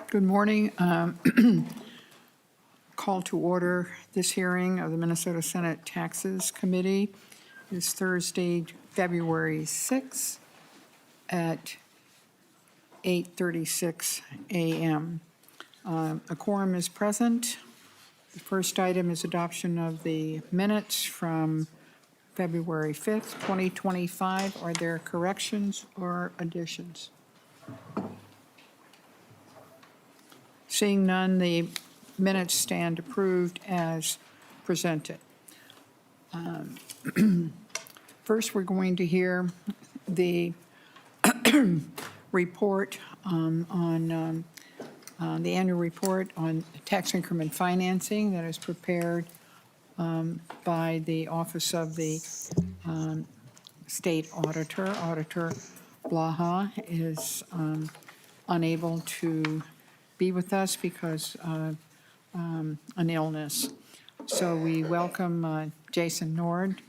Good morning. Call to order this hearing of the Minnesota Senate Taxes Committee. It's Thursday, February 6th at 8:36 a.m. A quorum is present. The first item is adoption of the minutes from February 5th, 2025. Are there corrections or additions? Seeing none, the minutes stand approved as presented. First, we're going to hear the report on the annual report on tax increment financing that is prepared by the Office of the State Auditor. Auditor Blaha is unable to be with us because of an illness. So we welcome Jason Nord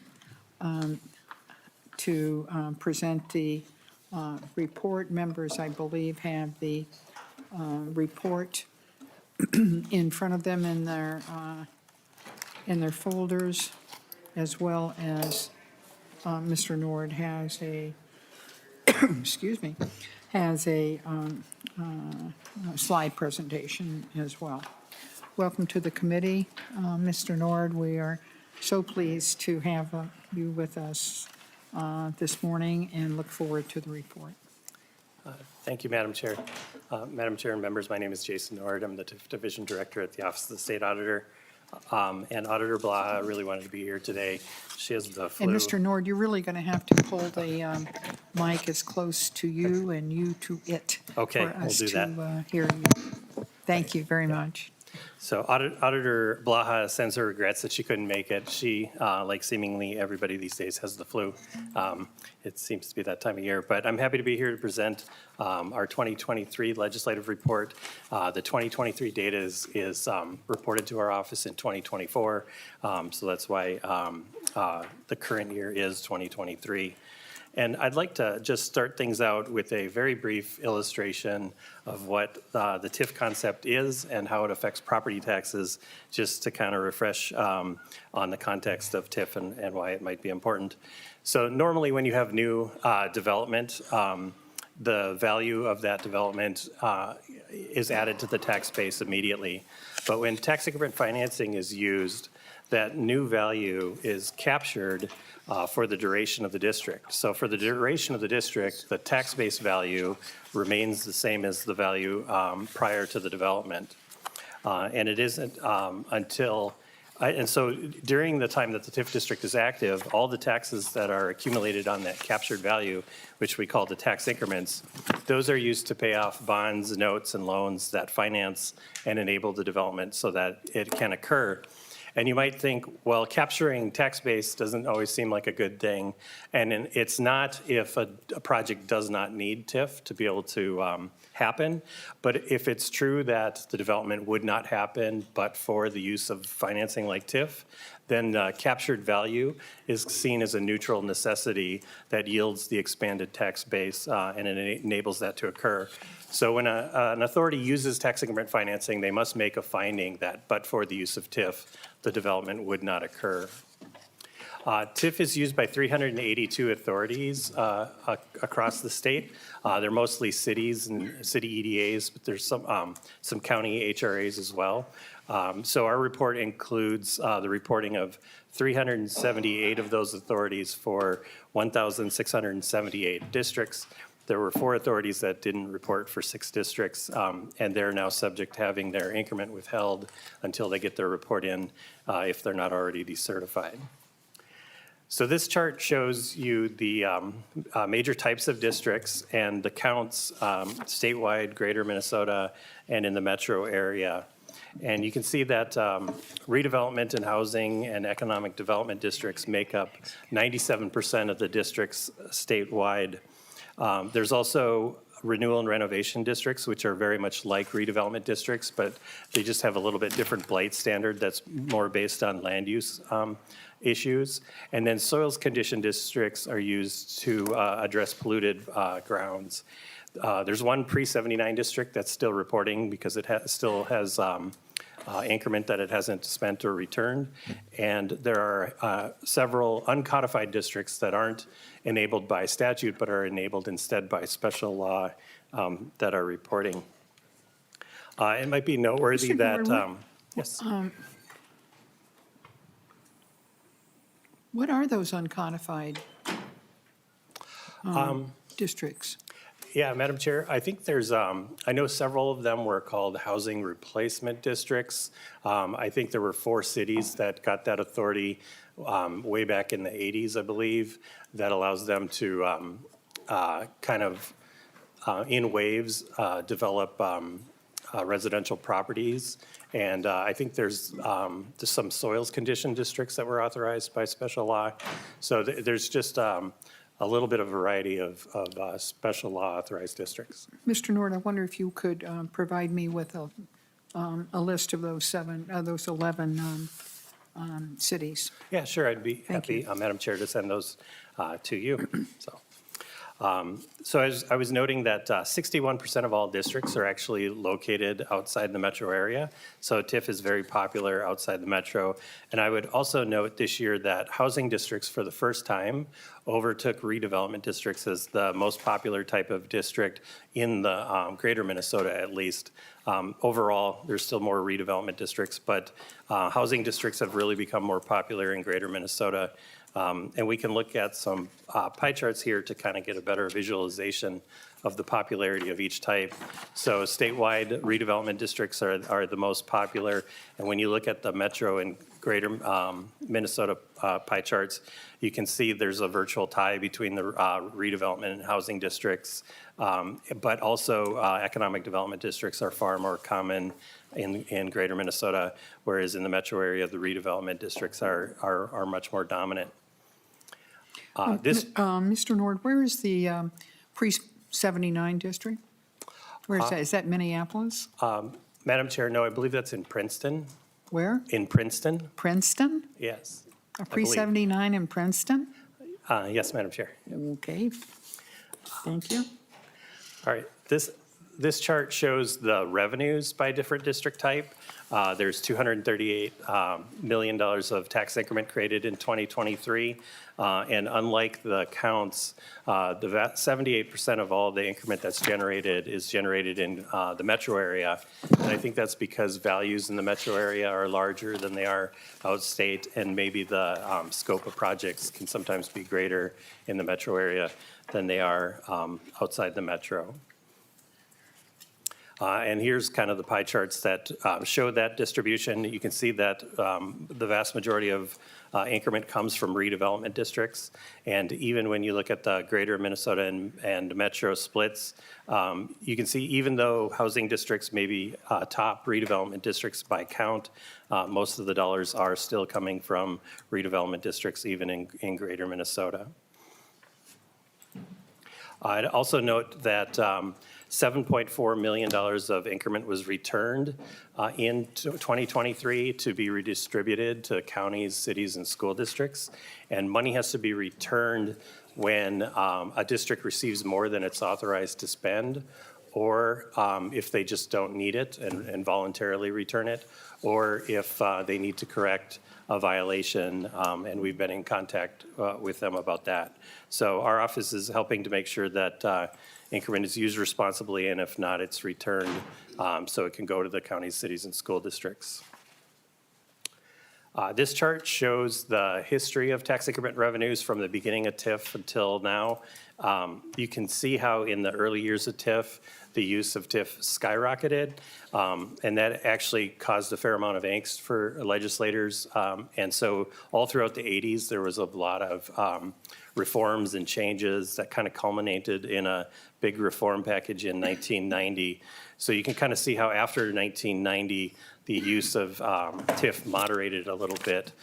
to present the report. Members, I believe, have the report in front of them in their folders, as well as Mr. Nord has a excuse me, has a slide presentation as well. Welcome to the committee, Mr. Nord. We are so pleased to have you with us this morning and look forward to the report. Thank you, Madam Chair. Madam Chair and members, my name is Jason Nord. I'm the Division Director at the Office of the State Auditor. And Auditor Blaha really wanted to be here today. She has the flu. And Mr. Nord, you're really going to have to pull the mic as close to you and you to it. Okay, for us we'll do to that. Hear you. Thank you very much. So Auditor Blaha sends her regrets that she couldn't make it. She, like seemingly everybody these days, has the flu. It seems to be that time of year. But I'm happy to be here to present our 2023 legislative report. The 2023 data is reported to our office in 2024. So that's why the current year is 2023. And I'd like to just start things out with a very brief illustration of what the TIF concept is and how it affects property taxes, just to kind of refresh on the context of TIF and why it might be important. So normally when you have new development, the value of that development is added to the tax base immediately. But when tax increment financing is used, that new value is captured for the duration of the district. So for the duration of the district, the tax base value remains the same as the value prior to the development. And it isn't until, and so during the time that the TIF district is active, all the taxes that are accumulated on that captured value, which we call the tax increments, those are used to pay off bonds, notes, and loans that finance and enable the development so that it can occur. And you might think, well, capturing tax base doesn't always seem like a good thing. And it's not if a project does not need TIF to be able to happen. But if it's true that the development would not happen but for the use of financing like TIF, then captured value is seen as a neutral necessity that yields the expanded tax base and it enables that to occur. So when an authority uses tax increment financing, they must make a finding that but for the use of TIF, the development would not occur. TIF is used by 382 authorities across the state. They're mostly cities and city EDAs, but there's some county HRAs as well. So our report includes the reporting of 378 of those authorities for 1,678 districts. There were 4 authorities that didn't report for 6 districts, and they're now subject to having their increment withheld until they get their report in if they're not already decertified. So this chart shows you the major types of districts and the counts statewide, greater Minnesota, and in the metro area. And you can see that redevelopment and housing and economic development districts make up 97% of the districts statewide. There's also renewal and renovation districts, which are very much like redevelopment districts, but they just have a little bit different blight standard that's more based on land use issues. And then soils condition districts are used to address polluted grounds. There's one pre-79 district that's still reporting because it still has increment that it hasn't spent or returned. And there are several uncodified districts that aren't enabled by statute but are enabled instead by special law that are reporting. It might be noteworthy Mr. that, Norwood, yes. What are those uncodified districts? Yeah, Madam Chair, I think there's, I know several of them were called housing replacement districts. I think there were 4 cities that got that authority way back in the 80s, I believe, that allows them to kind of, in waves, develop residential properties. And I think there's just some soils condition districts that were authorized by special law. So there's just a little bit of variety of special law authorized districts. Mr. Nord, I wonder if you could provide me with a list of those 11 cities. Yeah, sure, I'd be Thank happy, Madam Chair, to send those to you. So I was noting that 61% of all districts are actually located outside the metro area. So TIF is very popular outside the metro. And I would also note this year that housing districts for the first time overtook redevelopment districts as the most popular type of district in the greater Minnesota, at least. Overall, there's still more redevelopment districts, but housing districts have really become more popular in greater Minnesota. And we can look at some pie charts here to kind of get a better visualization of the popularity of each type. So statewide redevelopment districts are the most popular. And when you look at the metro and greater Minnesota pie charts, you can see there's a virtual tie between the redevelopment and housing districts. But also economic development districts are far more common in greater Minnesota, whereas in the metro area, the redevelopment districts are much more dominant. Mr. Nord, where is the pre-79 district? Where is that? Is that Minneapolis? Madam Chair, no, I believe that's in Princeton. Where? In Princeton, Princeton? yes. A believe. pre-79 in Princeton? Yes, Madam Chair. Okay. Thank you. All right, this chart shows the revenues by different district type. There's $238 million of tax increment created in 2023. And unlike the counts, the 78% of all the increment that's generated is generated in the metro area. And I think that's because values in the metro area are larger than they are outstate, and maybe the scope of projects can sometimes be greater in the metro area than they are outside the metro. And here's kind of the pie charts that show that distribution. You can see that the vast majority of increment comes from redevelopment districts. And even when you look at the greater Minnesota and metro splits, you can see even though housing districts may be top redevelopment districts by count, most of the dollars are still coming from redevelopment districts even in greater Minnesota. I'd also note that $7.4 million of increment was returned in 2023 to be redistributed to counties, cities, and school districts. And money has to be returned when a district receives more than it's authorized to spend, or if they just don't need it and voluntarily return it, or if they need to correct a violation, and we've been in contact with them about that. So our office is helping to make sure that increment is used responsibly, and if not, it's returned so it can go to the counties, cities, and school districts. This chart shows the history of tax increment revenues from the beginning of TIF until now. You can see how in the early years of TIF, the use of TIF skyrocketed, and that actually caused a fair amount of angst for legislators. And so all throughout the 80s, there was a lot of reforms and changes that kind of culminated in a big reform package in 1990. So you can kind of see how after 1990, the use of TIF moderated a little bit.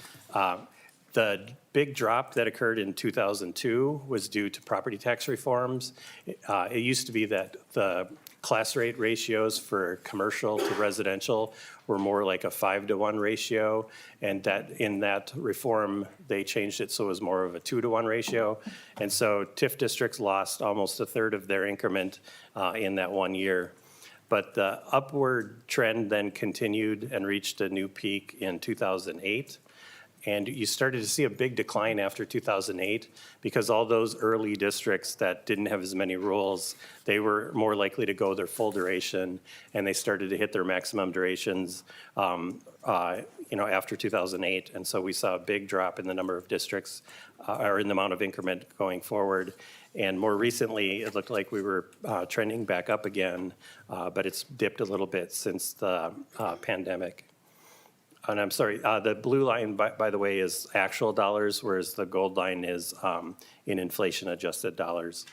The big drop that occurred in 2002 was due to property tax reforms. It used to be that the class rate ratios for commercial to residential were more like a 5-to-1 ratio, and that in that reform, they changed it so it was more of a 2-to-1 ratio. And so TIF districts lost almost a third of their increment in that 1 year. But the upward trend then continued and reached a new peak in 2008. And you started to see a big decline after 2008 because all those early districts that didn't have as many rules, they were more likely to go their full duration, and they started to hit their maximum durations, after 2008. And so we saw a big drop in the number of districts or in the amount of increment going forward. And more recently, it looked like we were trending back up again, but it's dipped a little bit since the pandemic. And I'm sorry, the blue line, by the way, is actual dollars, whereas the gold line is in inflation-adjusted dollars.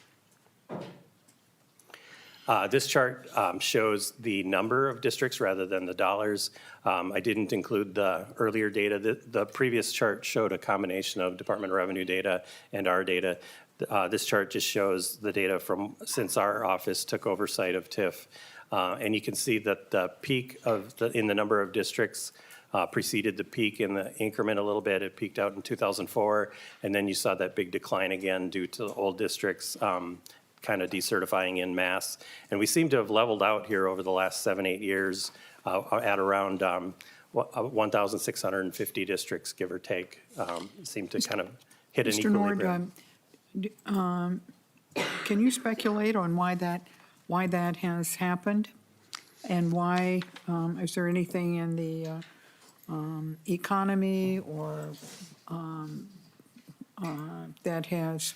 This chart shows the number of districts rather than the dollars. I didn't include the earlier data. The previous chart showed a combination of Department of Revenue data and our data. This chart just shows the data from since our office took oversight of TIF. And you can see that the peak in the number of districts preceded the peak in the increment a little bit. It peaked out in 2004, and then you saw that big decline again due to the old districts kind of decertifying in mass. And we seem to have leveled out here over the last 7-8 years at around 1,650 districts, give or take, seem to kind of hit an equilibrium. Mr. Nord, can you speculate on why that has happened? And why, is there anything in the economy or that has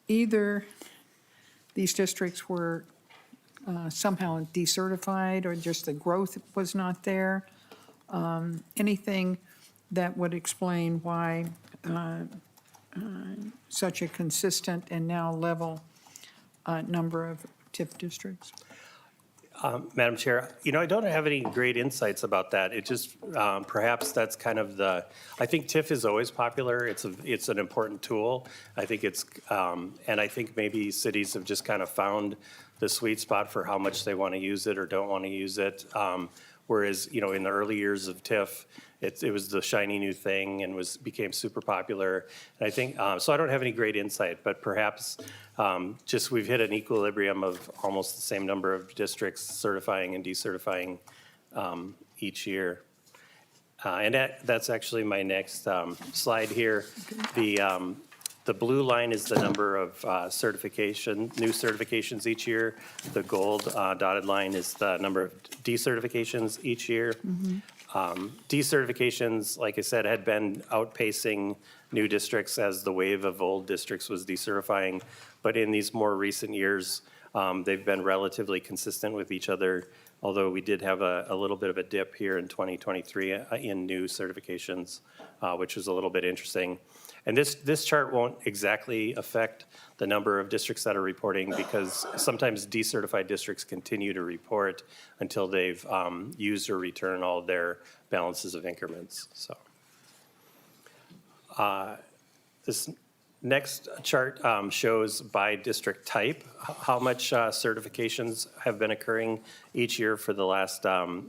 either these districts were somehow decertified or just the growth was not there? Anything that would explain why such a consistent and now level number of TIF districts? Madam Chair, I don't have any great insights about that. It just, perhaps that's kind of I think TIF is always popular. It's an important tool. I think and I think maybe cities have just kind of found the sweet spot for how much they want to use it or don't want to use it. Whereas, in the early years of TIF, it was the shiny new thing and became super popular. And I think, so I don't have any great insight, but perhaps just we've hit an equilibrium of almost the same number of districts certifying and decertifying each year. And that's actually my next slide here. The blue line is the number of new certifications each year. The gold dotted line is the number of decertifications each year. Decertifications, like I said, had been outpacing new districts as the wave of old districts was decertifying. But in these more recent years, they've been relatively consistent with each other, although we did have a little bit of a dip here in 2023 in new certifications, which was a little bit interesting. And this chart won't exactly affect the number of districts that are reporting because sometimes decertified districts continue to report until they've used or returned all of their balances of increments. So this next chart shows by district type how much certifications have been occurring each year for the last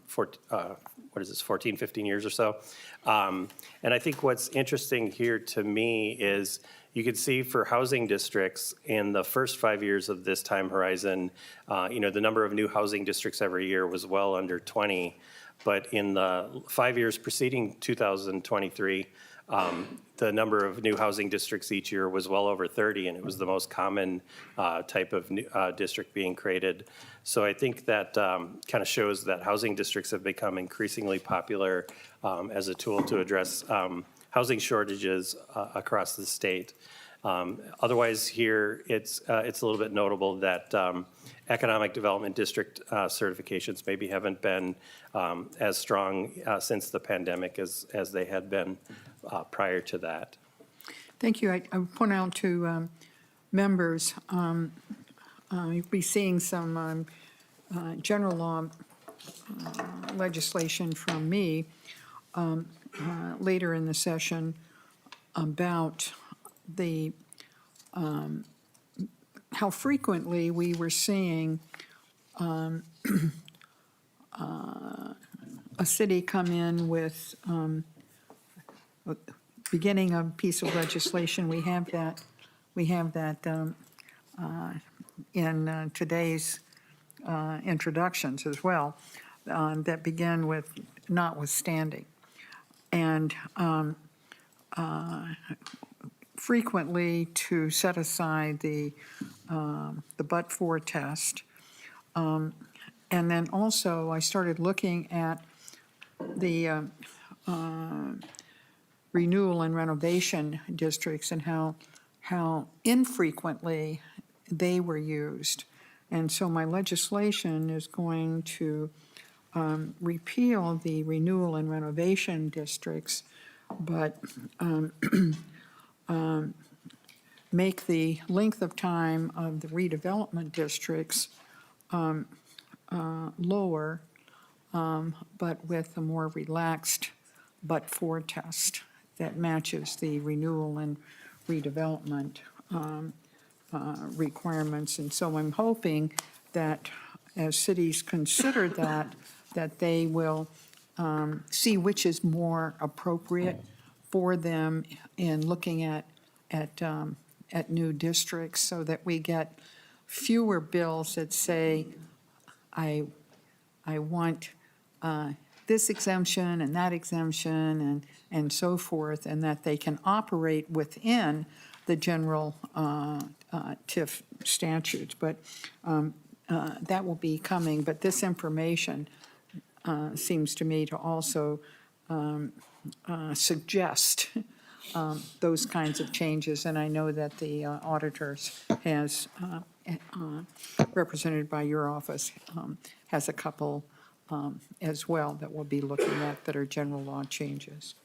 14, 15 years or so. And I think what's interesting here to me is you can see for housing districts in the first 5 years of this time horizon, the number of new housing districts every year was well under 20. But in the 5 years preceding 2023, the number of new housing districts each year was well over 30, and it was the most common type of new, district being created. So I think that kind of shows that housing districts have become increasingly popular as a tool to address housing shortages across the state. Otherwise here, it's a little bit notable that economic development district certifications maybe haven't been as strong since the pandemic as they had been prior to that. Thank you. I would point out to members, you'll be seeing some general law legislation from me later in the session about the how frequently we were seeing a city come in with beginning a piece of legislation. We have that in today's introductions as well, that begin with notwithstanding. And frequently to set aside the but-for test. And then also I started looking at the renewal and renovation districts and how infrequently they were used. And so my legislation is going to repeal the renewal and renovation districts, but make the length of time of the redevelopment districts lower, but with a more relaxed but-for test that matches the renewal and redevelopment requirements. And so I'm hoping that as cities consider that they will see which is more appropriate for them in looking at new districts, so that we get fewer bills that say, I want this exemption and that exemption and so forth, and that they can operate within the general TIF statutes. But that will be coming. But this information seems to me to also suggest those kinds of changes. And I know that the auditors has, represented by your office, has a couple as well that we'll be looking at that are general law changes.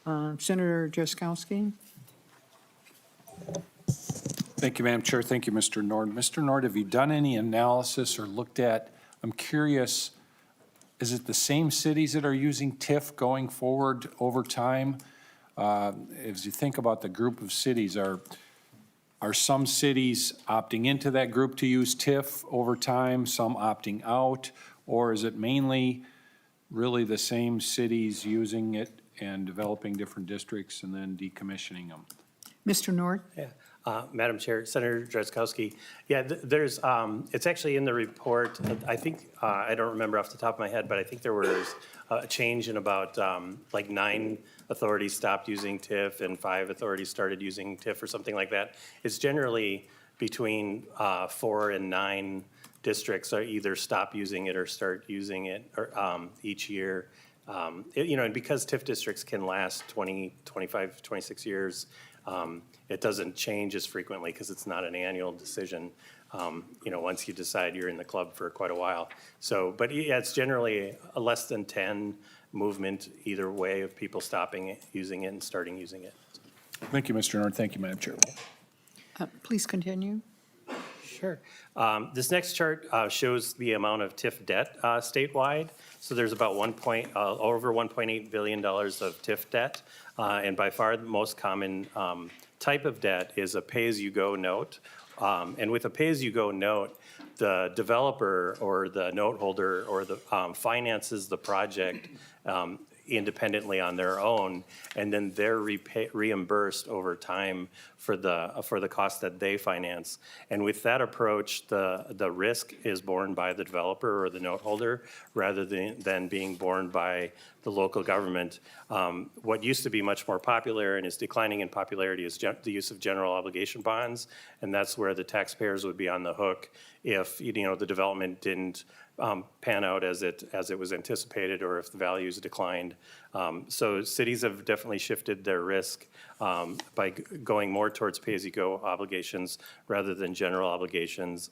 Senator Cwodzinski. Thank you, Madam Chair. Thank you, Mr. Nord. Mr. Nord, have you done any analysis or looked at, I'm curious, is it the same cities that are using TIF going forward over time? As you think about the group of cities, are some cities opting into that group to use TIF over time, some opting out, or is it mainly really the same cities using it and developing different districts and then decommissioning them? Mr. Nord. Yeah. Madam Chair, Senator Cwodzinski, yeah, there's, it's actually in the report. I think, I don't remember off the top of my head, but I think there was a change in about like 9 authorities stopped using TIF and 5 authorities started using TIF or something like that. It's generally between 4 and 9 districts are either stop using it or start using it or, each year. You know, and because TIF districts can last 20, 25, 26 years, it doesn't change as frequently because it's not an annual decision, you know, once you decide you're in the club for quite a while. So, but yeah, it's generally a less than 10 movement either way of people stopping it, using it and starting using it. Thank you, Mr. Nord. Thank you, Madam Chair. Please continue. Sure. This next chart shows the amount of TIF debt statewide. So there's about over $1.8 billion of TIF debt. And by far the most common type of debt is a pay-as-you-go note. And with a pay-as-you-go note, the developer or the note holder or the finances the project independently on their own, and then they're reimbursed over time for the cost that they finance. And with that approach, the risk is borne by the developer or the note holder rather than being borne by the local government. What used to be much more popular and is declining in popularity is the use of general obligation bonds, and that's where the taxpayers would be on the hook if, you know, the development didn't pan out as it was anticipated or if the values declined. So cities have definitely shifted their risk by going more towards pay-as-you-go obligations rather than general obligations.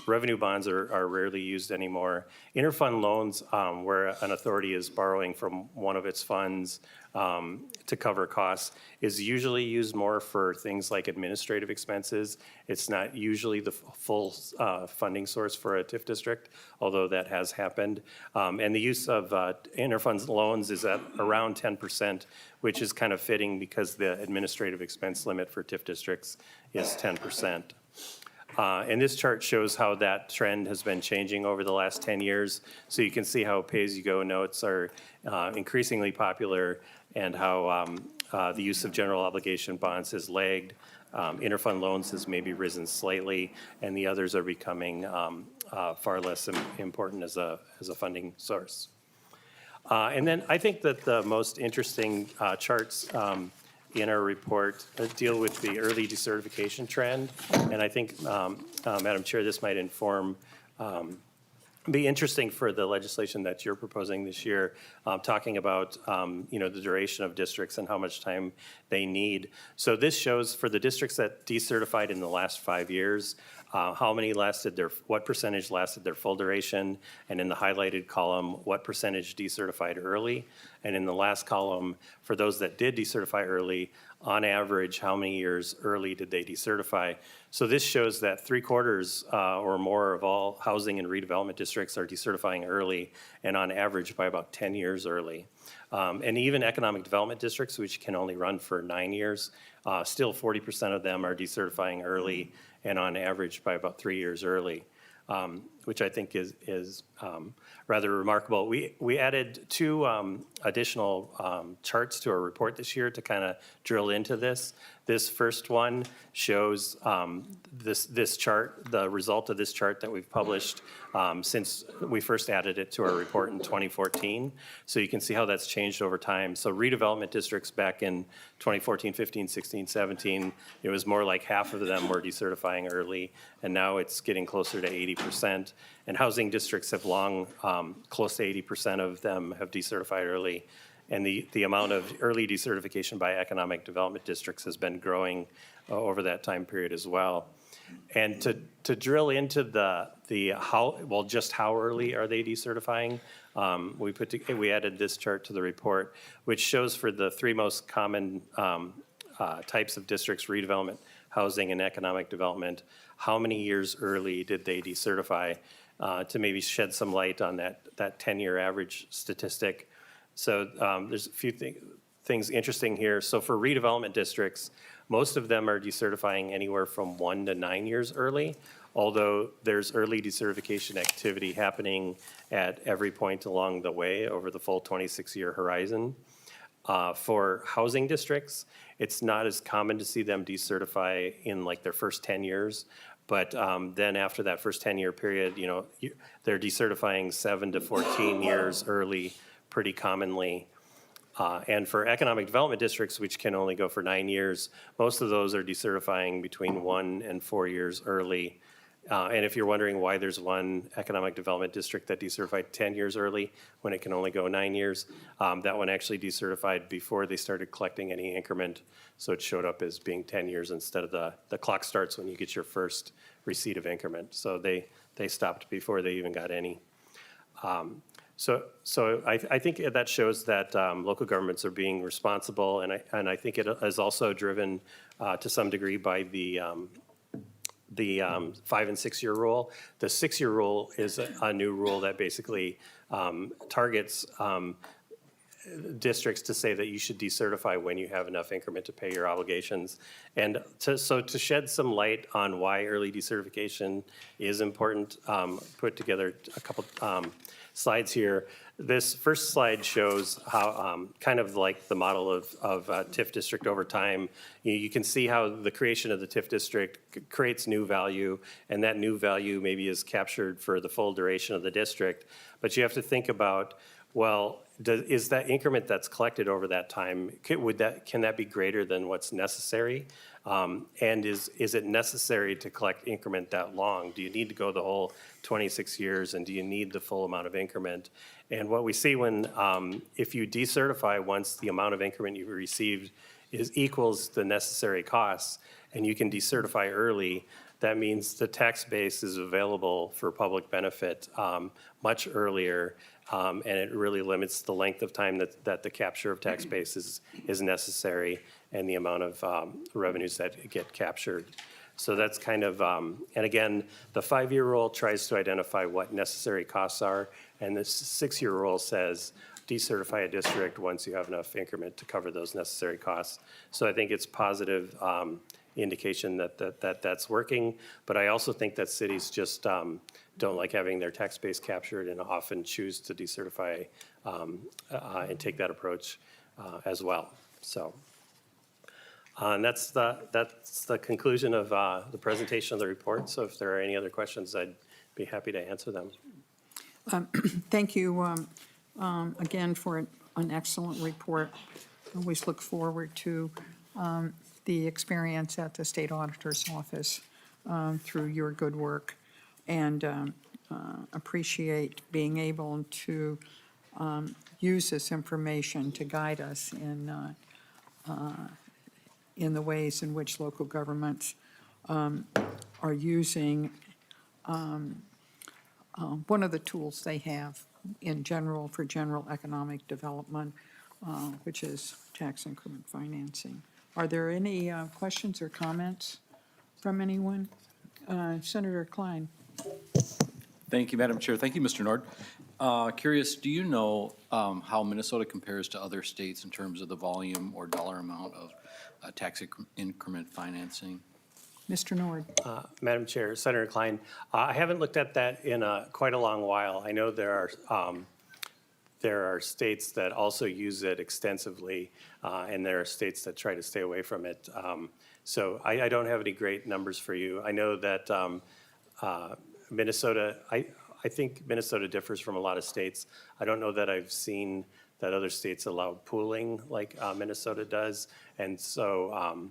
Revenue bonds are rarely used anymore. Interfund loans, where an authority is borrowing from one of its funds to cover costs, is usually used more for things like administrative expenses. It's not usually the full funding source for a TIF district, although that has happened. And the use of interfund loans is at around 10%, which is kind of fitting because the administrative expense limit for TIF districts is 10%. And this chart shows how that trend has been changing over the last 10 years. So you can see how pay-as-you-go notes are increasingly popular and how the use of general obligation bonds has lagged. Interfund loans has maybe risen slightly, and the others are becoming far less important as a funding source. And then I think that the most interesting charts in our report deal with the early decertification trend. And I think, Madam Chair, this might be interesting for the legislation that you're proposing this year, talking about, the duration of districts and how much time they need. So this shows for the districts that decertified in the last 5 years, what percentage lasted their full duration, and in the highlighted column, what percentage decertified early, and in the last column, for those that did decertify early, on average, how many years early did they decertify? So this shows that 3/4 or more of all housing and redevelopment districts are decertifying early, and on average by about 10 years early. And even economic development districts, which can only run for 9 years, still 40% of them are decertifying early, and on average by about 3 years early, which I think is rather remarkable. We added 2 additional charts to our report this year to kind of drill into this. This first one shows this chart, the result of this chart that we've published since we first added it to our report in 2014. So you can see how that's changed over time. So redevelopment districts back in 2014, 15, 16, 17, it was more like half of them were decertifying early, and now it's getting closer to 80%. And housing districts have long, close to 80% of them have decertified early. And the amount of early decertification by economic development districts has been growing over that time period as well. And to drill into just how early are they decertifying, we added this chart to the report, which shows for the 3 most common types of districts: redevelopment, housing, and economic development. How many years early did they decertify, to maybe shed some light on that 10-year average statistic? So there's a few things interesting here. So for redevelopment districts, most of them are decertifying anywhere from 1 to 9 years early, although there's early decertification activity happening at every point along the way over the full 26-year horizon. For housing districts, it's not as common to see them decertify in like their first 10 years. But then after that first 10-year period, they're decertifying 7 to 14 years early pretty commonly. And for economic development districts, which can only go for 9 years, most of those are decertifying between 1 and 4 years early. And if you're wondering why there's one economic development district that decertified 10 years early when it can only go 9 years, that one actually decertified before they started collecting any increment. So it showed up as being 10 years instead of the clock starts when you get your first receipt of increment. So they stopped before they even got any. So I think that shows that local governments are being responsible, and I think it is also driven to some degree by the 5 and 6 year rule. The 6 year rule is a new rule that basically targets districts to say that you should decertify when you have enough increment to pay your obligations. And to shed some light on why early decertification is important, put together a couple slides here. This first slide shows how kind of like the model of TIF district over time. You can see how the creation of the TIF district creates new value, and that new value maybe is captured for the full duration of the district. But you have to think about, well, is that increment that's collected over that time, can that be greater than what's necessary? And is it necessary to collect increment that long? Do you need to go the whole 26 years, and do you need the full amount of increment? And what we see when, if you decertify once the amount of increment you've received equals the necessary costs, and you can decertify early, that means the tax base is available for public benefit much earlier, and it really limits the length of time that the capture of tax base is necessary and the amount of revenues that get captured. So that's kind of, and again, the 5 year rule tries to identify what necessary costs are, and the 6 year rule says decertify a district once you have enough increment to cover those necessary costs. So I think it's positive indication that that's working. But I also think that cities just don't like having their tax base captured and often choose to decertify and take that approach as well. So. And that's the conclusion of the presentation of the report. So if there are any other questions, I'd be happy to answer them. Thank you again for an excellent report. Always look forward to the experience at the State Auditor's Office through your good work, and appreciate being able to use this information to guide us in the ways in which local governments are using one of the tools they have in general for general economic development, which is tax increment financing. Are there any questions or comments from anyone? Senator Klein. Thank you, Madam Chair. Thank you, Mr. Nord. Curious, do you know how Minnesota compares to other states in terms of the volume or dollar amount of tax increment financing? Mr. Nord. Madam Chair, Senator Klein, I haven't looked at that in quite a long while. I know there are states that also use it extensively, and there are states that try to stay away from it. So I don't have any great numbers for you. I know that Minnesota, I think Minnesota differs from a lot of states. I don't know that I've seen that other states allow pooling like Minnesota does. And so,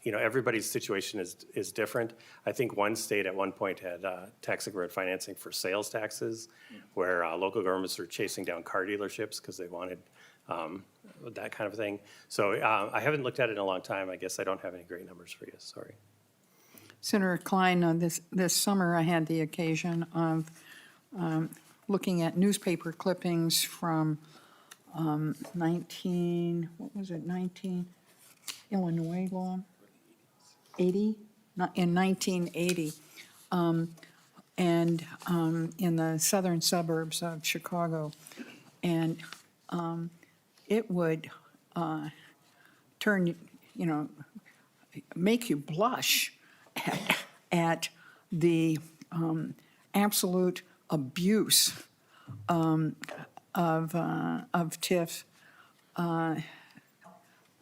everybody's situation is different. I think one state at one point had tax increment financing for sales taxes, where local governments were chasing down car dealerships because they wanted that kind of thing. So I haven't looked at it in a long time. I guess I don't have any great numbers for you, sorry. Senator Klein, this summer I had the occasion of looking at newspaper clippings from 19 Illinois law? 80? In 1980. And in the southern suburbs of Chicago. And it would make you blush at the absolute abuse of TIF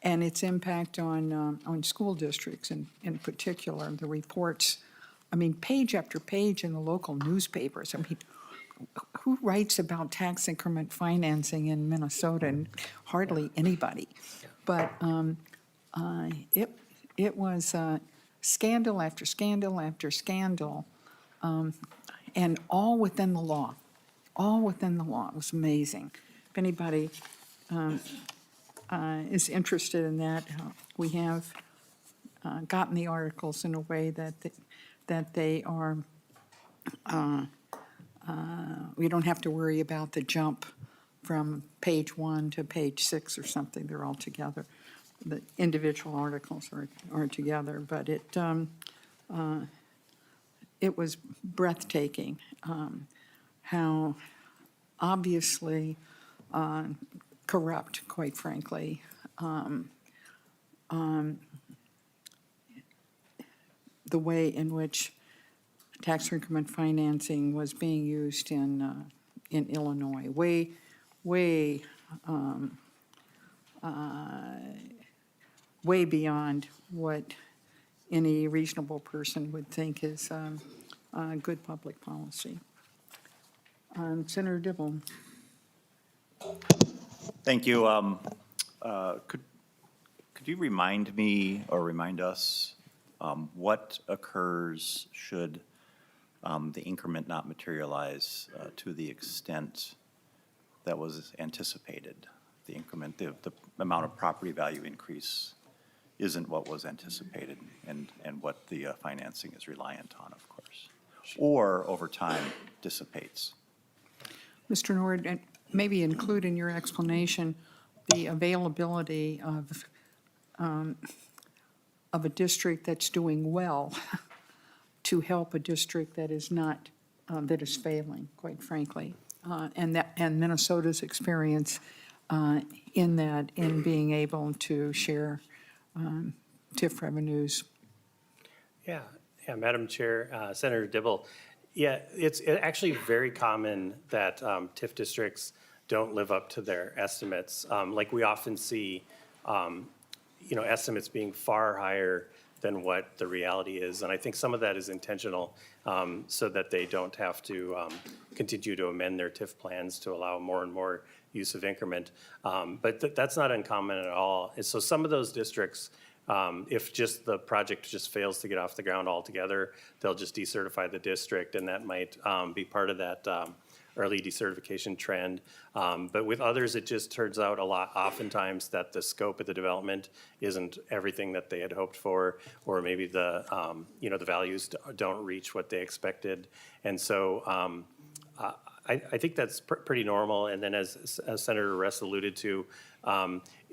and its impact on school districts in particular. The reports, I mean, page after page in the local newspapers. I mean, who writes about tax increment financing in Minnesota? And hardly anybody. But it was scandal after scandal after scandal, and all within the law. All within the law. It was amazing. If anybody is interested in that, we have gotten the articles in a way that they are, we don't have to worry about the jump from page 1 to page 6 or something. They're all together. The individual articles are together, but it was breathtaking how obviously corrupt, quite frankly, the way in which tax increment financing was being used in Illinois, way beyond what any reasonable person would think is good public policy. Senator Dibble. Thank you. Could you remind me or remind us what occurs should the increment not materialize to the extent that was anticipated? The increment, the amount of property value increase isn't what was anticipated and what the financing is reliant on, of course, or over time dissipates. Mr. Nord, and maybe include in your explanation the availability of a district that's doing well to help a district that is not, that is failing, quite frankly, and Minnesota's experience in being able to share TIF revenues Yeah, Madam Chair, Senator Dibble. Yeah, it's actually very common that TIF districts don't live up to their estimates. Like we often see, estimates being far higher than what the reality is. And I think some of that is intentional so that they don't have to continue to amend their TIF plans to allow more and more use of increment. But that's not uncommon at all. And so some of those districts, if just the project just fails to get off the ground altogether, they'll just decertify the district, and that might be part of that early decertification trend. But with others, it just turns out oftentimes that the scope of the development isn't everything that they had hoped for, or maybe the values don't reach what they expected. And so I think that's pretty normal. And then as Senator Ress alluded to,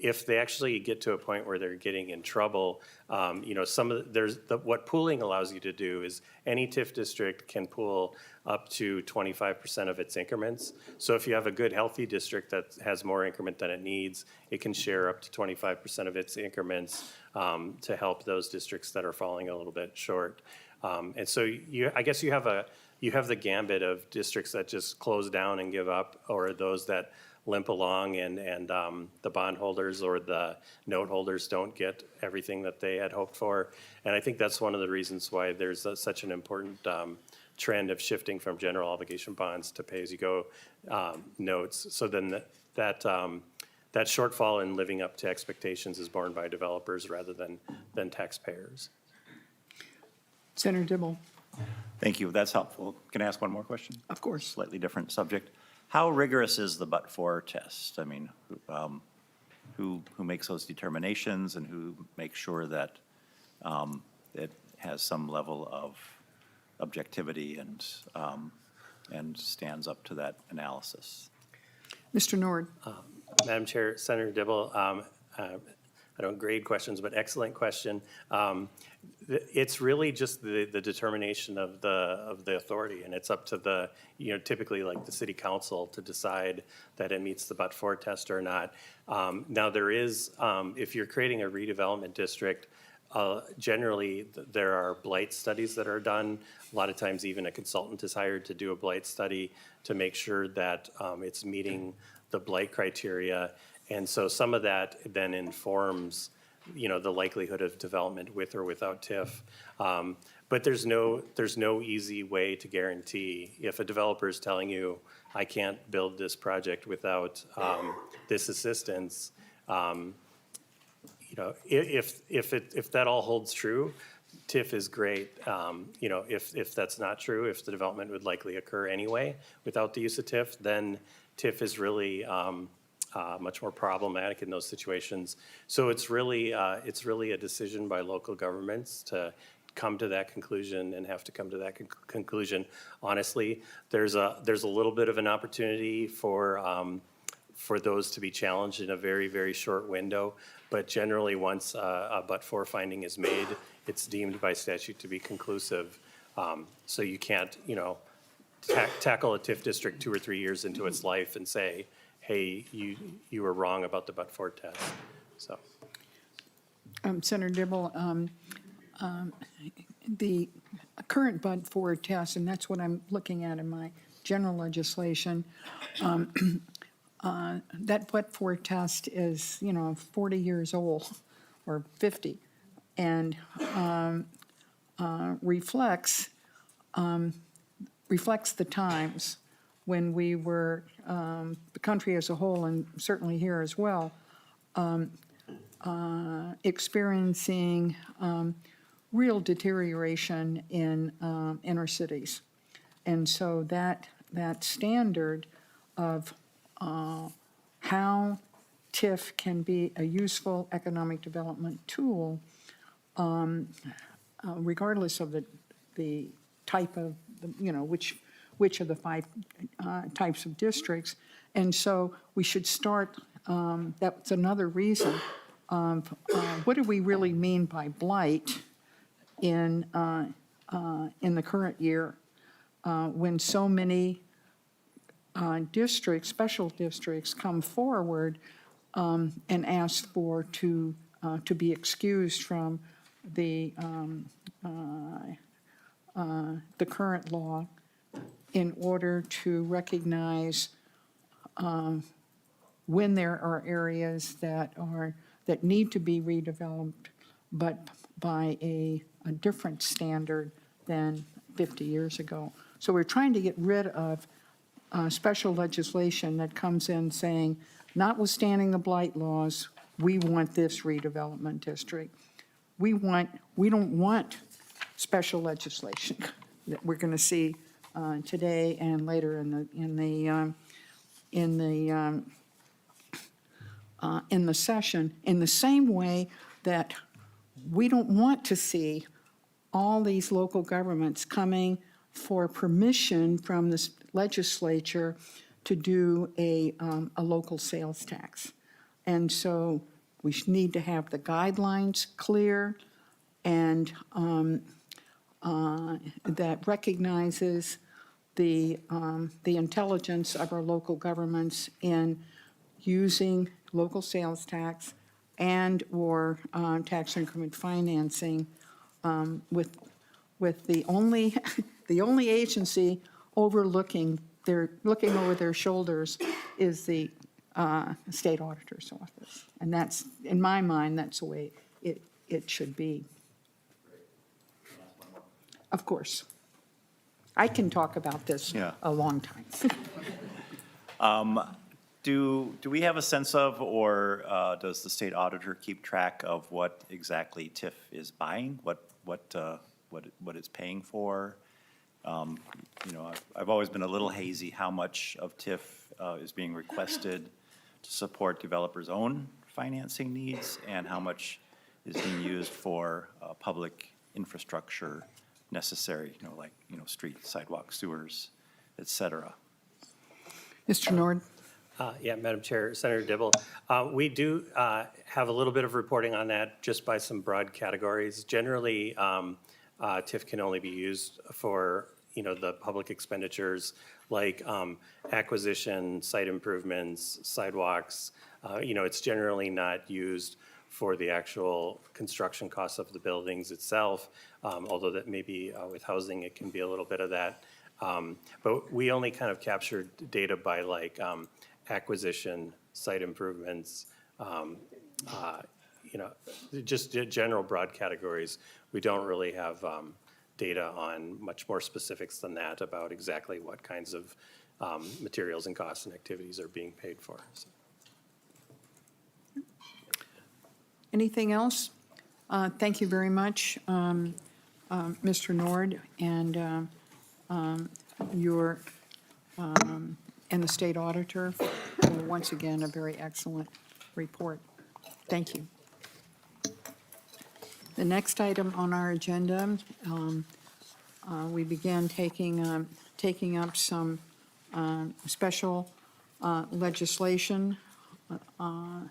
if they actually get to a point where they're getting in trouble, what pooling allows you to do is any TIF district can pool up to 25% of its increments. So if you have a good, healthy district that has more increment than it needs, it can share up to 25% of its increments to help those districts that are falling a little bit short. And so I guess you have the gambit of districts that just close down and give up, or those that limp along and the bondholders or the note holders don't get everything that they had hoped for. And I think that's one of the reasons why there's such an important trend of shifting from general obligation bonds to pay-as-you-go notes. So then that shortfall in living up to expectations is borne by developers rather than taxpayers. Senator Dibble. Thank you. That's helpful. Can I ask one more question? Of course. Slightly different subject. How rigorous is the but-for test? I mean, who makes those determinations, and who makes sure that it has some level of objectivity and stands up to that analysis? Mr. Nord. Madam Chair, Senator Dibble, I don't grade questions, but excellent question. It's really just the determination of the authority, and it's up to typically like the city council to decide that it meets the but-for test or not. Now there is, if you're creating a redevelopment district, generally there are blight studies that are done. A lot of times even a consultant is hired to do a blight study to make sure that it's meeting the blight criteria. And so some of that then informs, the likelihood of development with or without TIF. But there's no easy way to guarantee. If a developer is telling you, I can't build this project without this assistance, if that all holds true, TIF is great. If that's not true, if the development would likely occur anyway without the use of TIF, then TIF is really much more problematic in those situations. So it's really a decision by local governments to come to that conclusion and have to come to that conclusion. Honestly, there's a little bit of an opportunity for those to be challenged in a very, very short window. But generally, once a but-for finding is made, it's deemed by statute to be conclusive. So you can't, tackle a TIF district 2 or 3 years into its life and say, hey, you were wrong about the but-for test. So, Senator Dibble, the current but-for test, and that's what I'm looking at in my general legislation, that but-for test is, 40 years old or 50, and reflects the times when we were, the country as a whole, and certainly here as well, experiencing real deterioration in inner cities. And so that standard of how TIF can be a useful economic development tool, regardless of the type of, which of the 5 types of districts. And so we should start, that's another reason of what do we really mean by blight in the current year when so many districts, special districts, come forward and ask to be excused from the the current law in order to recognize when there are areas that need to be redeveloped, but by a different standard than 50 years ago. So we're trying to get rid of special legislation that comes in saying, notwithstanding the blight laws, we want this redevelopment district. We don't want special legislation that we're going to see today and later in the session, in the same way that we don't want to see all these local governments coming for permission from the legislature to do a local sales tax. And so we need to have the guidelines clear and that recognizes the intelligence of our local governments in using local sales tax and/or tax increment financing with the only agency looking over their shoulders is the State Auditor's office. And that's, in my mind, that's the way it should be. Of course. I can talk about this a long time. Do we have a sense of, or does the state auditor keep track of what exactly TIF is buying, what it's paying for? I've always been a little hazy how much of TIF is being requested to support developers' own financing needs and how much is being used for public infrastructure necessary, streets, sidewalks, sewers, et cetera. Mr. Nord? Yeah, Madam Chair, Senator Dibble. We do have a little bit of reporting on that just by some broad categories. Generally, TIF can only be used for, the public expenditures like acquisition, site improvements, sidewalks. It's generally not used for the actual construction costs of the buildings itself, although that maybe with housing, it can be a little bit of that. But we only kind of captured data by like acquisition, site improvements, just general broad categories. We don't really have data on much more specifics than that about exactly what kinds of materials and costs and activities are being paid for. So. Anything else? Thank you very much, Mr. Nord, and and the State Auditor for, once again, a very excellent report. Thank you. The next item on our agenda, we began taking up some special legislation. We're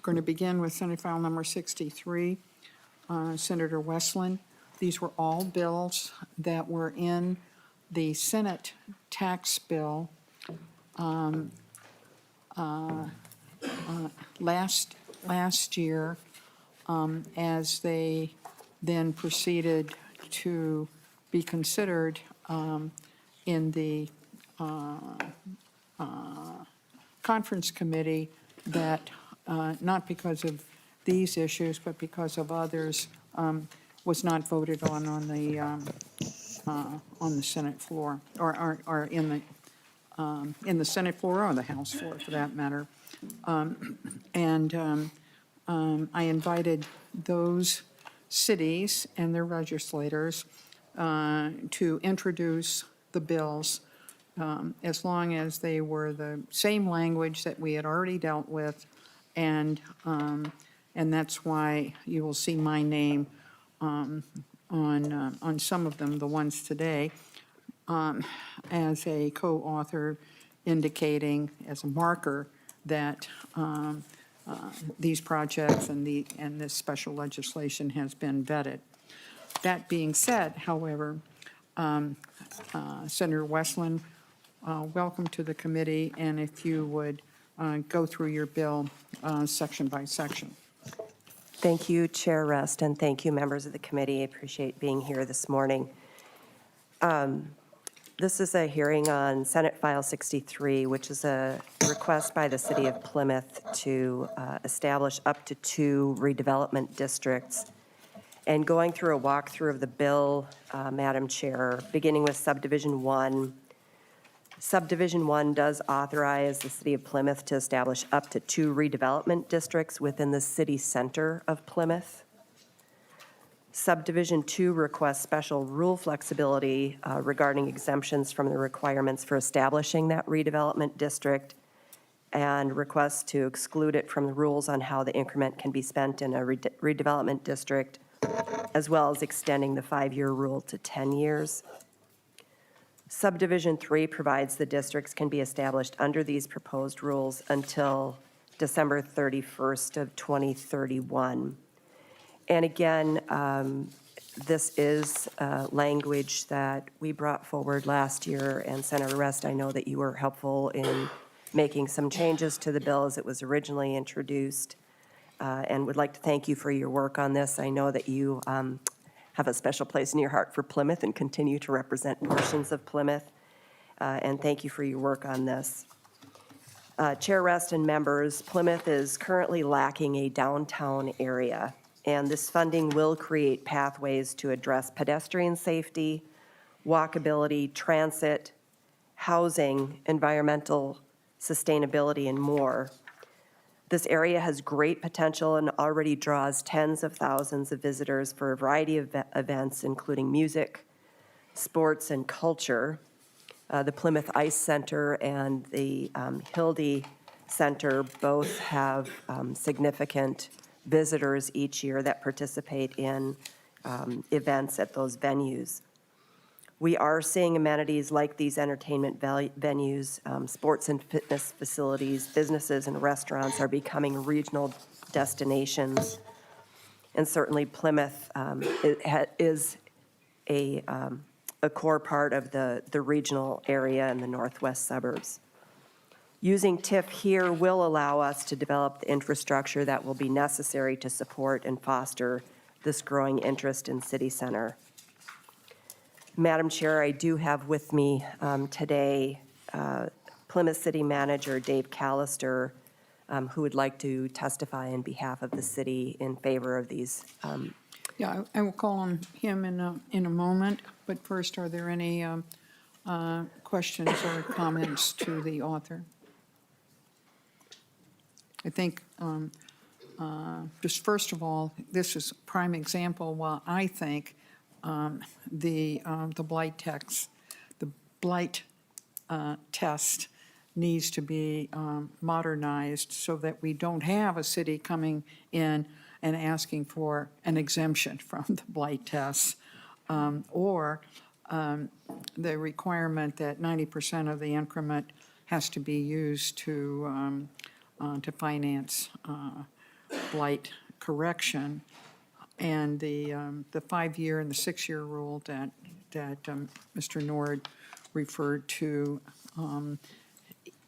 going to begin with Senate File Number 63, Senator Westlin. These were all bills that were in the Senate tax bill last year as they then proceeded to be considered in the conference committee that, not because of these issues, but because of others, was not voted on the Senate floor, or in the Senate floor or the House floor, for that matter. I invited those cities and their legislators to introduce the bills as long as they were the same language that we had already dealt with, and that's why you will see my name on some of them, the ones today, as a co-author, indicating as a marker that these projects and this special legislation has been vetted. That being said, however, Senator Westlin, welcome to the committee, and if you would go through your bill section by section. Thank you, Chair Rest, and thank you, members of the committee. I appreciate being here this morning. This is a hearing on Senate File 63, which is a request by the City of Plymouth to establish up to 2 redevelopment districts. And going through a walkthrough of the bill, Madam Chair, beginning with Subdivision 1. Subdivision 1 does authorize the City of Plymouth to establish up to 2 redevelopment districts within the city center of Plymouth. Subdivision 2 requests special rule flexibility regarding exemptions from the requirements for establishing that redevelopment district and requests to exclude it from the rules on how the increment can be spent in a redevelopment district, as well as extending the 5-year rule to 10 years. Subdivision 3 provides the districts can be established under these proposed rules until December 31st of 2031. And again, this is language that we brought forward last year, and Senator Rest, I know that you were helpful in making some changes to the bill as it was originally introduced, and would like to thank you for your work on this. I know that you have a special place in your heart for Plymouth and continue to represent portions of Plymouth, and thank you for your work on this. Chair Rest and members, Plymouth is currently lacking a downtown area, and this funding will create pathways to address pedestrian safety, walkability, transit, housing, environmental sustainability, and more. This area has great potential and already draws tens of thousands of visitors for a variety of events, including music, sports, and culture. The Plymouth Ice Center and the Hildy Center both have significant visitors each year that participate in events at those venues. We are seeing amenities like these entertainment venues, sports and fitness facilities, businesses and restaurants are becoming regional destinations. And certainly Plymouth is a core part of the regional area in the northwest suburbs. Using TIF here will allow us to develop the infrastructure that will be necessary to support and foster this growing interest in City Center. Madam Chair, I do have with me today Plymouth City Manager Dave Callister, who would like to testify on behalf of the city in favor of these. Yeah, I will call on him in a moment, but first, are there any questions or comments to the author? I think, just first of all, this is a prime example. While I think the blight test needs to be modernized so that we don't have a city coming in and asking for an exemption from the blight tests, or the requirement that 90% of the increment has to be used to finance blight correction, and the 5-year and the 6-year rule that Mr. Nord referred to,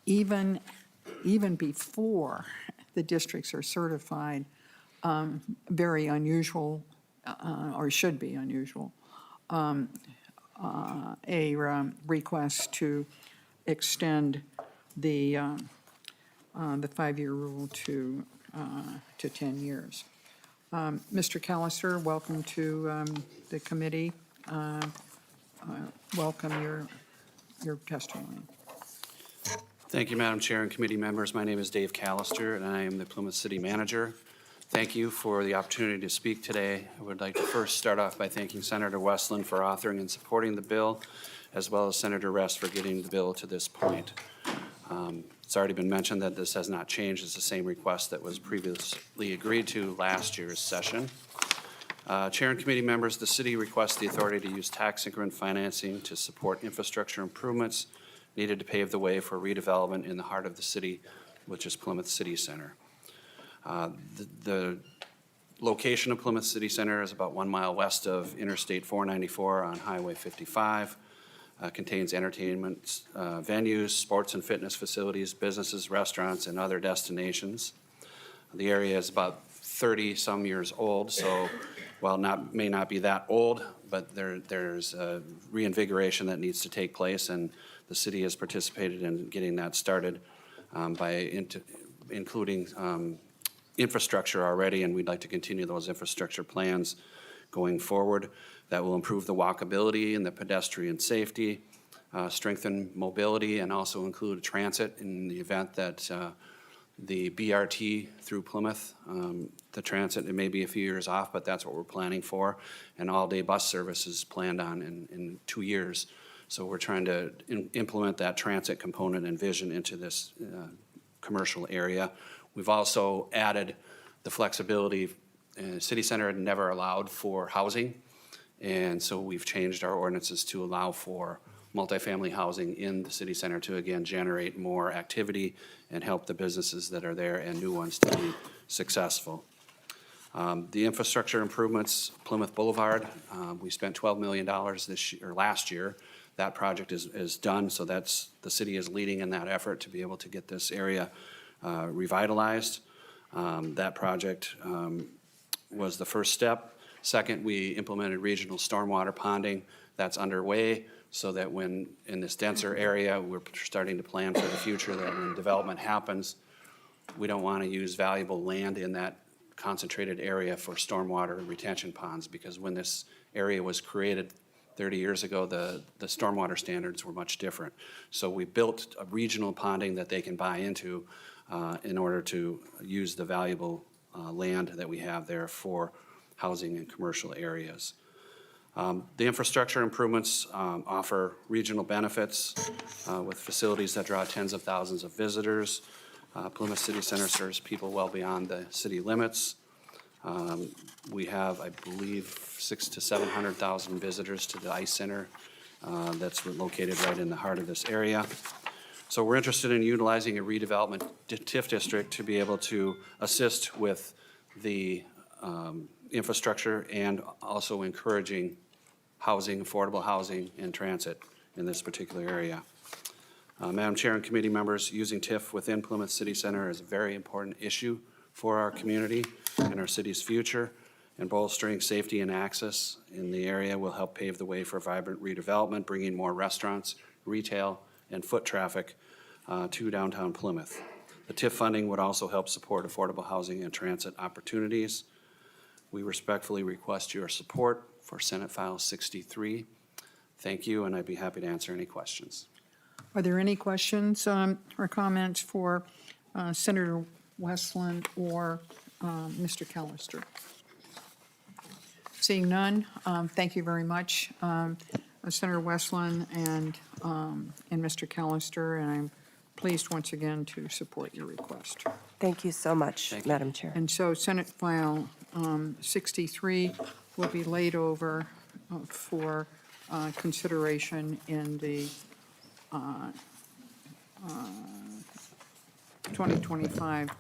even before the districts are certified, very unusual, or should be unusual, a request to extend the 5-year rule to 10 years. Mr. Callister, welcome to the committee. Welcome your testimony. Thank you, Madam Chair and committee members. My name is Dave Callister, and I am the Plymouth City Manager. Thank you for the opportunity to speak today. I would like to first start off by thanking Senator Westlin for authoring and supporting the bill, as well as Senator Rest for getting the bill to this point. It's already been mentioned that this has not changed. It's the same request that was previously agreed to last year's session. Chair and committee members, the city requests the authority to use tax increment financing to support infrastructure improvements needed to pave the way for redevelopment in the heart of the city, which is Plymouth City Center. The location of Plymouth City Center is about 1 mile west of Interstate 494 on Highway 55. Contains entertainment venues, sports and fitness facilities, businesses, restaurants, and other destinations. The area is about 30-some years old, so while may not be that old, but there's a reinvigoration that needs to take place, and the city has participated in getting that started by including infrastructure already, and we'd like to continue those infrastructure plans going forward. That will improve the walkability and the pedestrian safety, strengthen mobility, and also include transit in the event that the BRT through Plymouth, the transit, it may be a few years off, but that's what we're planning for. And all-day bus service is planned on in 2 years. So we're trying to implement that transit component and vision into this commercial area. We've also added the flexibility. City Center had never allowed for housing, and so we've changed our ordinances to allow for multifamily housing in the city center to, again, generate more activity and help the businesses that are there and new ones to be successful. The infrastructure improvements, Plymouth Boulevard, we spent $12 million last year. That project is done, so the city is leading in that effort to be able to get this area revitalized. That project was the first step. Second, we implemented regional stormwater ponding. That's underway, so that when in this denser area, we're starting to plan for the future, that when development happens, we don't want to use valuable land in that concentrated area for stormwater and retention ponds, because when this area was created 30 years ago, the stormwater standards were much different. So we built a regional ponding that they can buy into in order to use the valuable land that we have there for housing and commercial areas. The infrastructure improvements offer regional benefits with facilities that draw tens of thousands of visitors. Plymouth City Center serves people well beyond the city limits. We have, I believe, 600,000 to 700,000 visitors to the ICE Center that's located right in the heart of this area. So we're interested in utilizing a redevelopment TIF district to be able to assist with the infrastructure and also encouraging housing, affordable housing and transit in this particular area. Madam Chair and committee members, using TIF within Plymouth City Center is a very important issue for our community and our city's future, and bolstering safety and access in the area will help pave the way for vibrant redevelopment, bringing more restaurants, retail, and foot traffic to downtown Plymouth. The TIF funding would also help support affordable housing and transit opportunities. We respectfully request your support for Senate File 63. Thank you, and I'd be happy to answer any questions. Are there any questions or comments for Senator Westlin or Mr. Callister? Seeing none, thank you very much, Senator Westlin and Mr. Callister, and I'm pleased once again to support your request. Thank you so much, Thank you. Madam Chair. And so Senate File 63 will be laid over for consideration in the 2025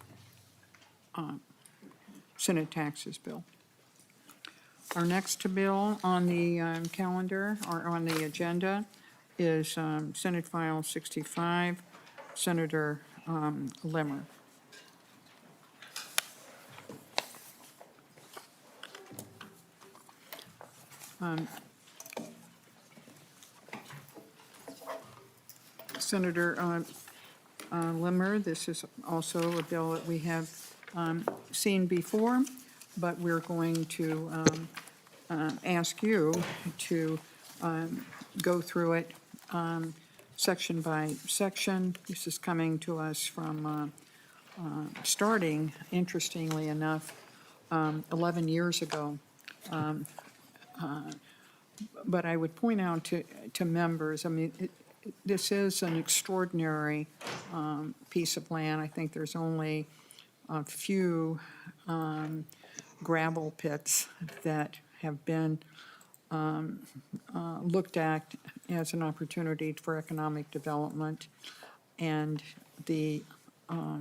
Senate taxes bill. Our next bill on the calendar or on the agenda is Senate File 65, Senator Limmer. Senator Limmer, this is also a bill that we have seen before, but we're going to ask you to go through it section by section. This is coming to us from starting, interestingly enough, 11 years ago. But I would point out to members, I mean, this is an extraordinary piece of land. I think there's only a few gravel pits that have been looked at as an opportunity for economic development. And the, I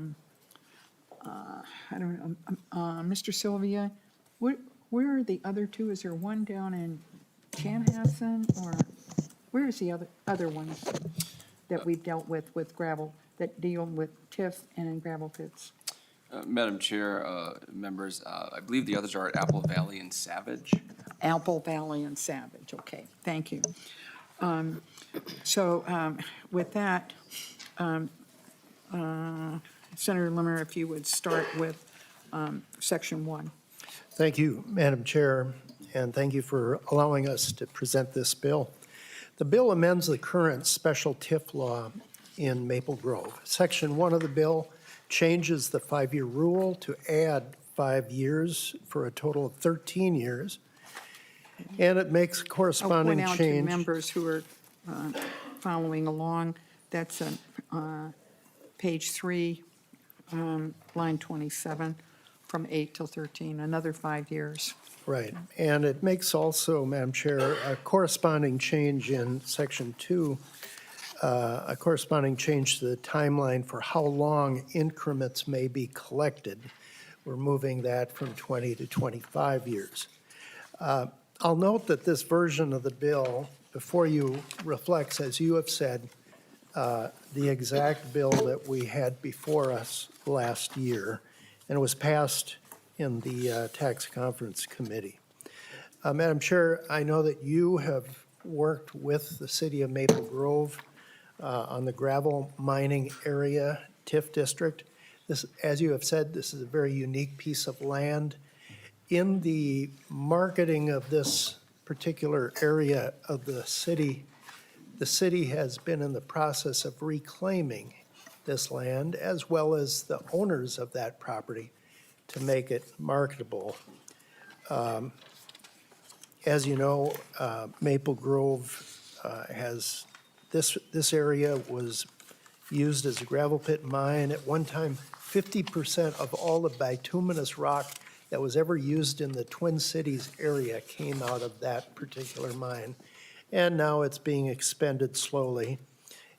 don't know, Mr. Sylvia, where are the other two? Is there one down in Chanhassen, or where is the other ones that we've dealt with gravel, that deal with TIF and in gravel pits? Madam Chair, members, I believe the others are at Apple Valley and Savage. Apple Valley and Savage, okay, thank you. So with that, Senator Limmer, if you would start with Section 1. Thank you, Madam Chair, and thank you for allowing us to present this bill. The bill amends the current special TIF law in Maple Grove. Section 1 of the bill changes the 5-year rule to add 5 years for a total of 13 years, and it makes a I'll corresponding point out to change. members who are following along, that's page 3, line 27, from 8 till 13, another 5 years. Right, and it makes also, Madam Chair, a corresponding change in Section 2, a corresponding change to the timeline for how long increments may be collected. We're moving that from 20 to 25 years. I'll note that this version of the bill before you reflects, as you have said, the exact bill that we had before us last year, and it was passed in the Tax Conference Committee. Madam Chair, I know that you have worked with the city of Maple Grove on the gravel mining area TIF district. This, as you have said, this is a very unique piece of land. In the marketing of this particular area of the city has been in the process of reclaiming this land, as well as the owners of that property, to make it marketable. As you know, Maple Grove has, this area was used as a gravel pit mine. At one time, 50% of all the bituminous rock that was ever used in the Twin Cities area came out of that particular mine. And now it's being expended slowly,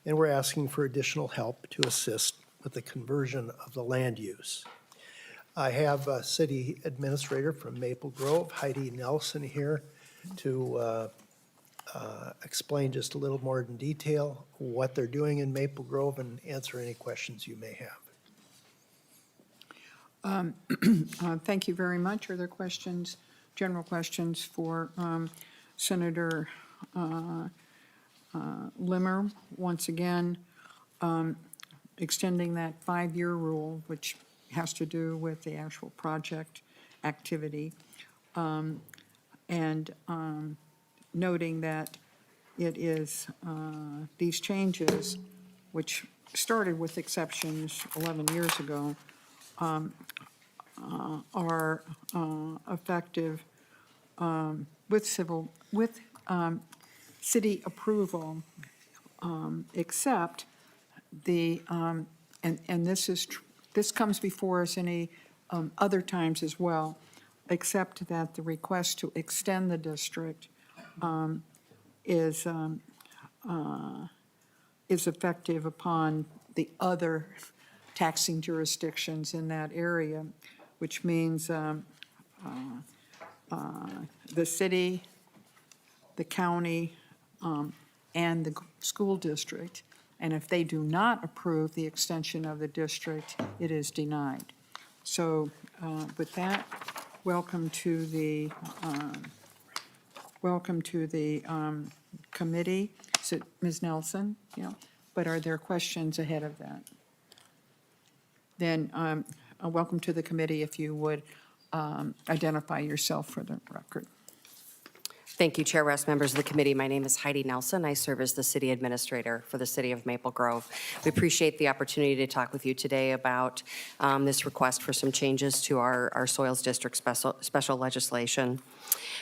and we're asking for additional help to assist with the conversion of the land use. I have a city administrator from Maple Grove, Heidi Nelson, here to explain just a little more in detail what they're doing in Maple Grove and answer any questions you may have. Thank you very much. Are there questions, general questions for Senator Limmer? Once again, extending that 5-year rule, which has to do with the actual project activity, and noting that it is these changes, which started with exceptions 11 years ago, are effective with city approval, except the and this comes before us any other times as well, except that the request to extend the district is effective upon the other taxing jurisdictions in that area, which means the city, the county, and the school district. And if they do not approve the extension of the district, it is denied. So with that, welcome to the committee. Is it Ms. Nelson? Yeah. But are there questions ahead of that? Then welcome to the committee, if you would identify yourself for the record. Thank you, Chair Rest, members of the committee. My name is Heidi Nelson. I serve as the city administrator for the city of Maple Grove. We appreciate the opportunity to talk with you today about this request for some changes to our soils district special legislation.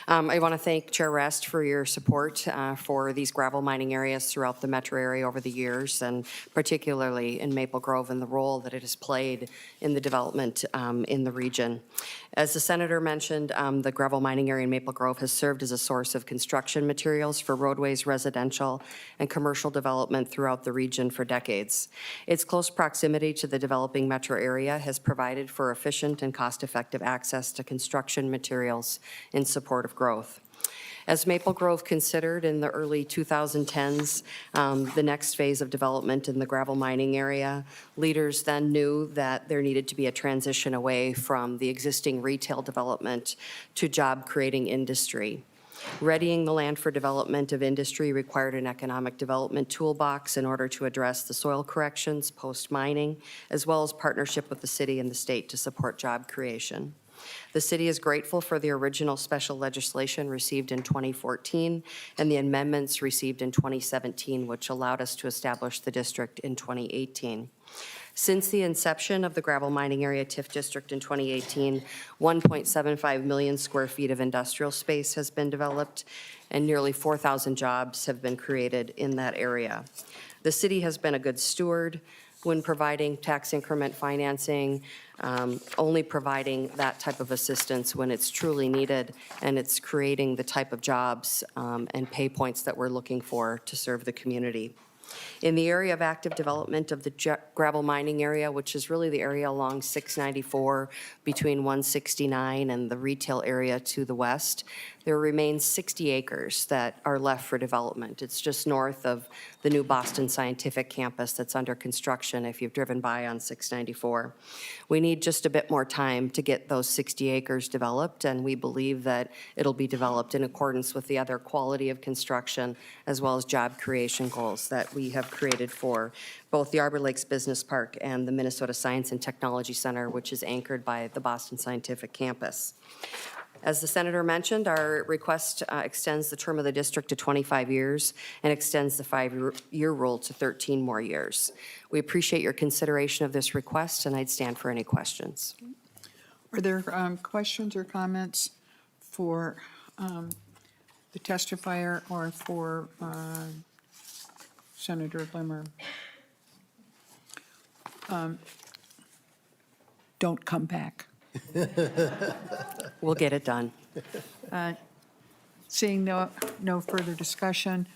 I want to thank Chair Rest for your support for these gravel mining areas throughout the metro area over the years, and particularly in Maple Grove and the role that it has played in the development in the region. As the senator mentioned, the gravel mining area in Maple Grove has served as a source of construction materials for roadways, residential, and commercial development throughout the region for decades. Its close proximity to the developing metro area has provided for efficient and cost-effective access to construction materials in support of growth. As Maple Grove considered in the early 2010s the next phase of development in the gravel mining area, leaders then knew that there needed to be a transition away from the existing retail development to job-creating industry. Readying the land for development of industry required an economic development toolbox in order to address the soil corrections post-mining, as well as partnership with the city and the state to support job creation. The city is grateful for the original special legislation received in 2014 and the amendments received in 2017, which allowed us to establish the district in 2018. Since the inception of the gravel mining area TIF district in 2018, 1.75 million square feet of industrial space has been developed, and nearly 4,000 jobs have been created in that area. The city has been a good steward when providing tax increment financing, only providing that type of assistance when it's truly needed, and it's creating the type of jobs and pay points that we're looking for to serve the community. In the area of active development of the gravel mining area, which is really the area along 694 between 169 and the retail area to the west, there remains 60 acres that are left for development. It's just north of the new Boston Scientific campus that's under construction if you've driven by on 694. We need just a bit more time to get those 60 acres developed, and we believe that it'll be developed in accordance with the other quality of construction as well as job creation goals that we have created for both the Arbor Lakes Business Park and the Minnesota Science and Technology Center, which is anchored by the Boston Scientific campus. As the senator mentioned, our request extends the term of the district to 25 years and extends the 5-year rule to 13 more years. We appreciate your consideration of this request, and I'd stand for any questions. Are there questions or comments for the testifier or for Senator Limmer? Don't come back. We'll get it done. Seeing no further discussion,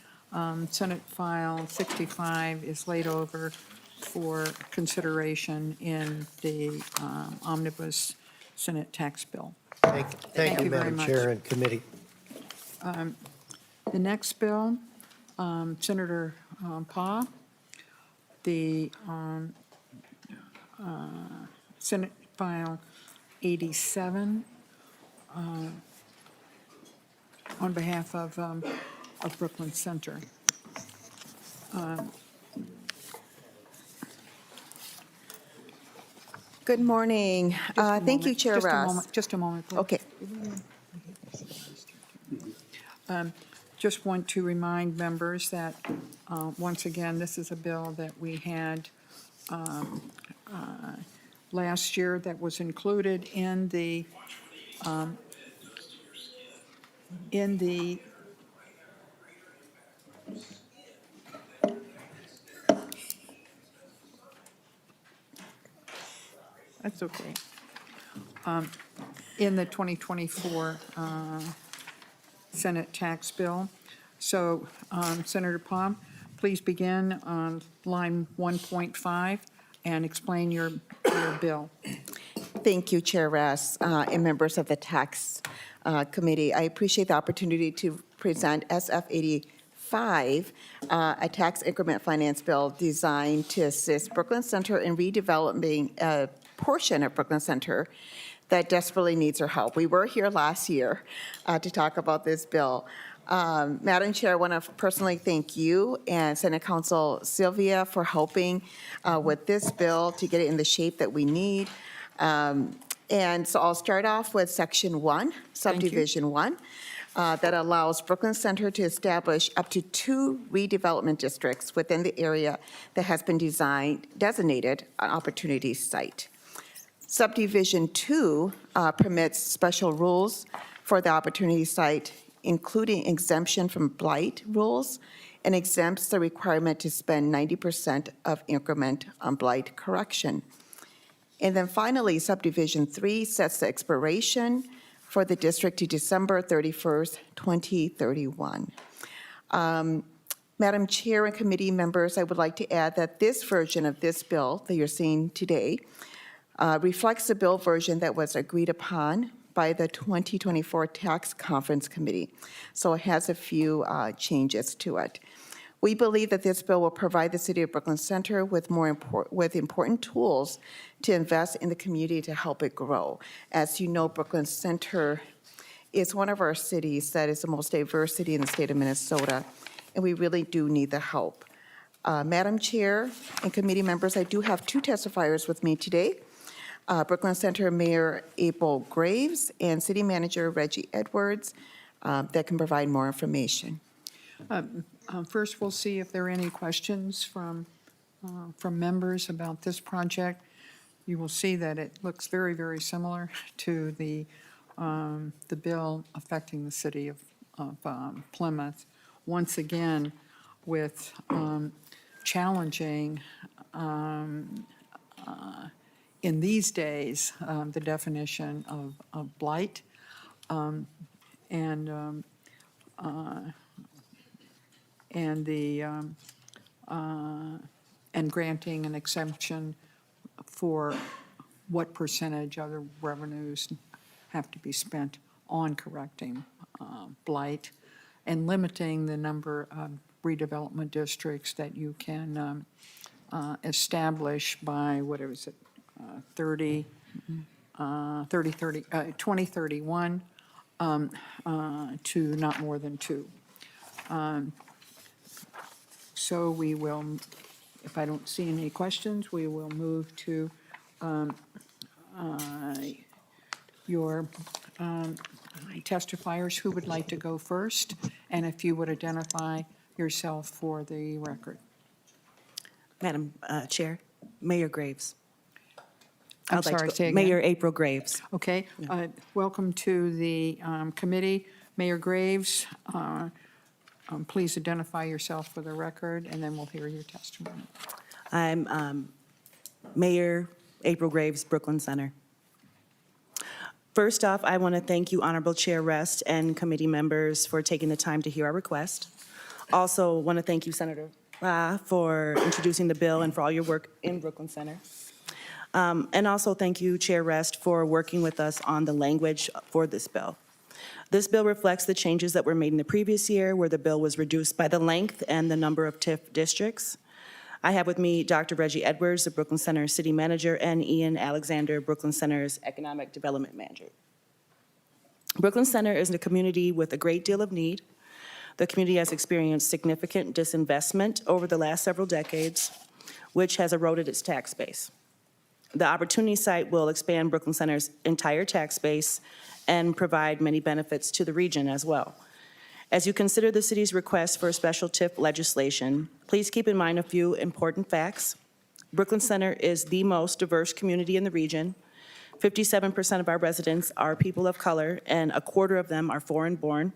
Senate File 65 is laid over for consideration in the omnibus Senate tax bill. Thank you, you very Madam much. Chair and committee. The next bill, Senator Pah, the Senate File 87, on behalf of Brooklyn Center. Good morning. Thank you, Chair Ross. Just a moment, please. Okay. Just want to remind members that, once again, this is a bill that we had last year that was included in the that's okay. In the 2024 Senate tax bill. So, Senator Palm, please begin on line 1.5 and explain your bill. Thank you, Chair Ross, and members of the Tax Committee. I appreciate the opportunity to present SF 85, a tax increment finance bill designed to assist Brooklyn Center in redeveloping a portion of Brooklyn Center that desperately needs our help. We were here last year to talk about this bill. Madam Chair, I want to personally thank you and Senate Counsel Sylvia for helping with this bill to get it in the shape that we need. And so I'll start off with Section 1, Subdivision 1, that allows Brooklyn Center to establish up to 2 redevelopment districts within the area that has been designated an opportunity site. Subdivision 2 permits special rules for the opportunity site, including exemption from blight rules, and exempts the requirement to spend 90% of increment on blight correction. And then finally, Subdivision 3 sets the expiration for the district to December 31st, 2031. Madam Chair and committee members, I would like to add that this version of this bill that you're seeing today reflects the bill version that was agreed upon by the 2024 Tax Conference Committee. So it has a few changes to it. We believe that this bill will provide the City of Brooklyn Center with important tools to invest in the community to help it grow. As you know, Brooklyn Center is one of our cities that is the most diverse city in the state of Minnesota, and we really do need the help. Madam Chair and committee members, I do have two testifiers with me today. Brooklyn Center Mayor April Graves and City Manager Reggie Edwards that can provide more information. First, we'll see if there are any questions from members about this project. You will see that it looks very, very similar to the bill affecting the city of Plymouth. Once again, with challenging, in these days, the definition of blight and granting an exemption for what percentage of the revenues have to be spent on correcting blight, and limiting the number of redevelopment districts that you can establish by, what is it, 2031 to not more than 2. So we will, if I don't see any questions, we will move to your testifiers. Who would like to go first? And if you would identify yourself for the record. Madam Chair, Mayor Graves. I'm I'd like to sorry, go- say again. Mayor April Graves. Okay, welcome to the committee. Mayor Graves, please identify yourself for the record, and then we'll hear your testimony. I'm Mayor April Graves, Brooklyn Center. First off, I want to thank you, Honorable Chair Rest and committee members, for taking the time to hear our request. Also want to thank you, Senator for introducing the bill and for all your work in Brooklyn Center. And also thank you, Chair Rest, for working with us on the language for this bill. This bill reflects the changes that were made in the previous year, where the bill was reduced by the length and the number of TIF districts. I have with me Dr. Reggie Edwards, the Brooklyn Center City Manager, and Ian Alexander, Brooklyn Center's Economic Development Manager. Brooklyn Center is a community with a great deal of need. The community has experienced significant disinvestment over the last several decades, which has eroded its tax base. The Opportunity Site will expand Brooklyn Center's entire tax base and provide many benefits to the region as well. As you consider the city's request for special TIF legislation, please keep in mind a few important facts. Brooklyn Center is the most diverse community in the region. 57% of our residents are people of color, and a quarter of them are foreign-born.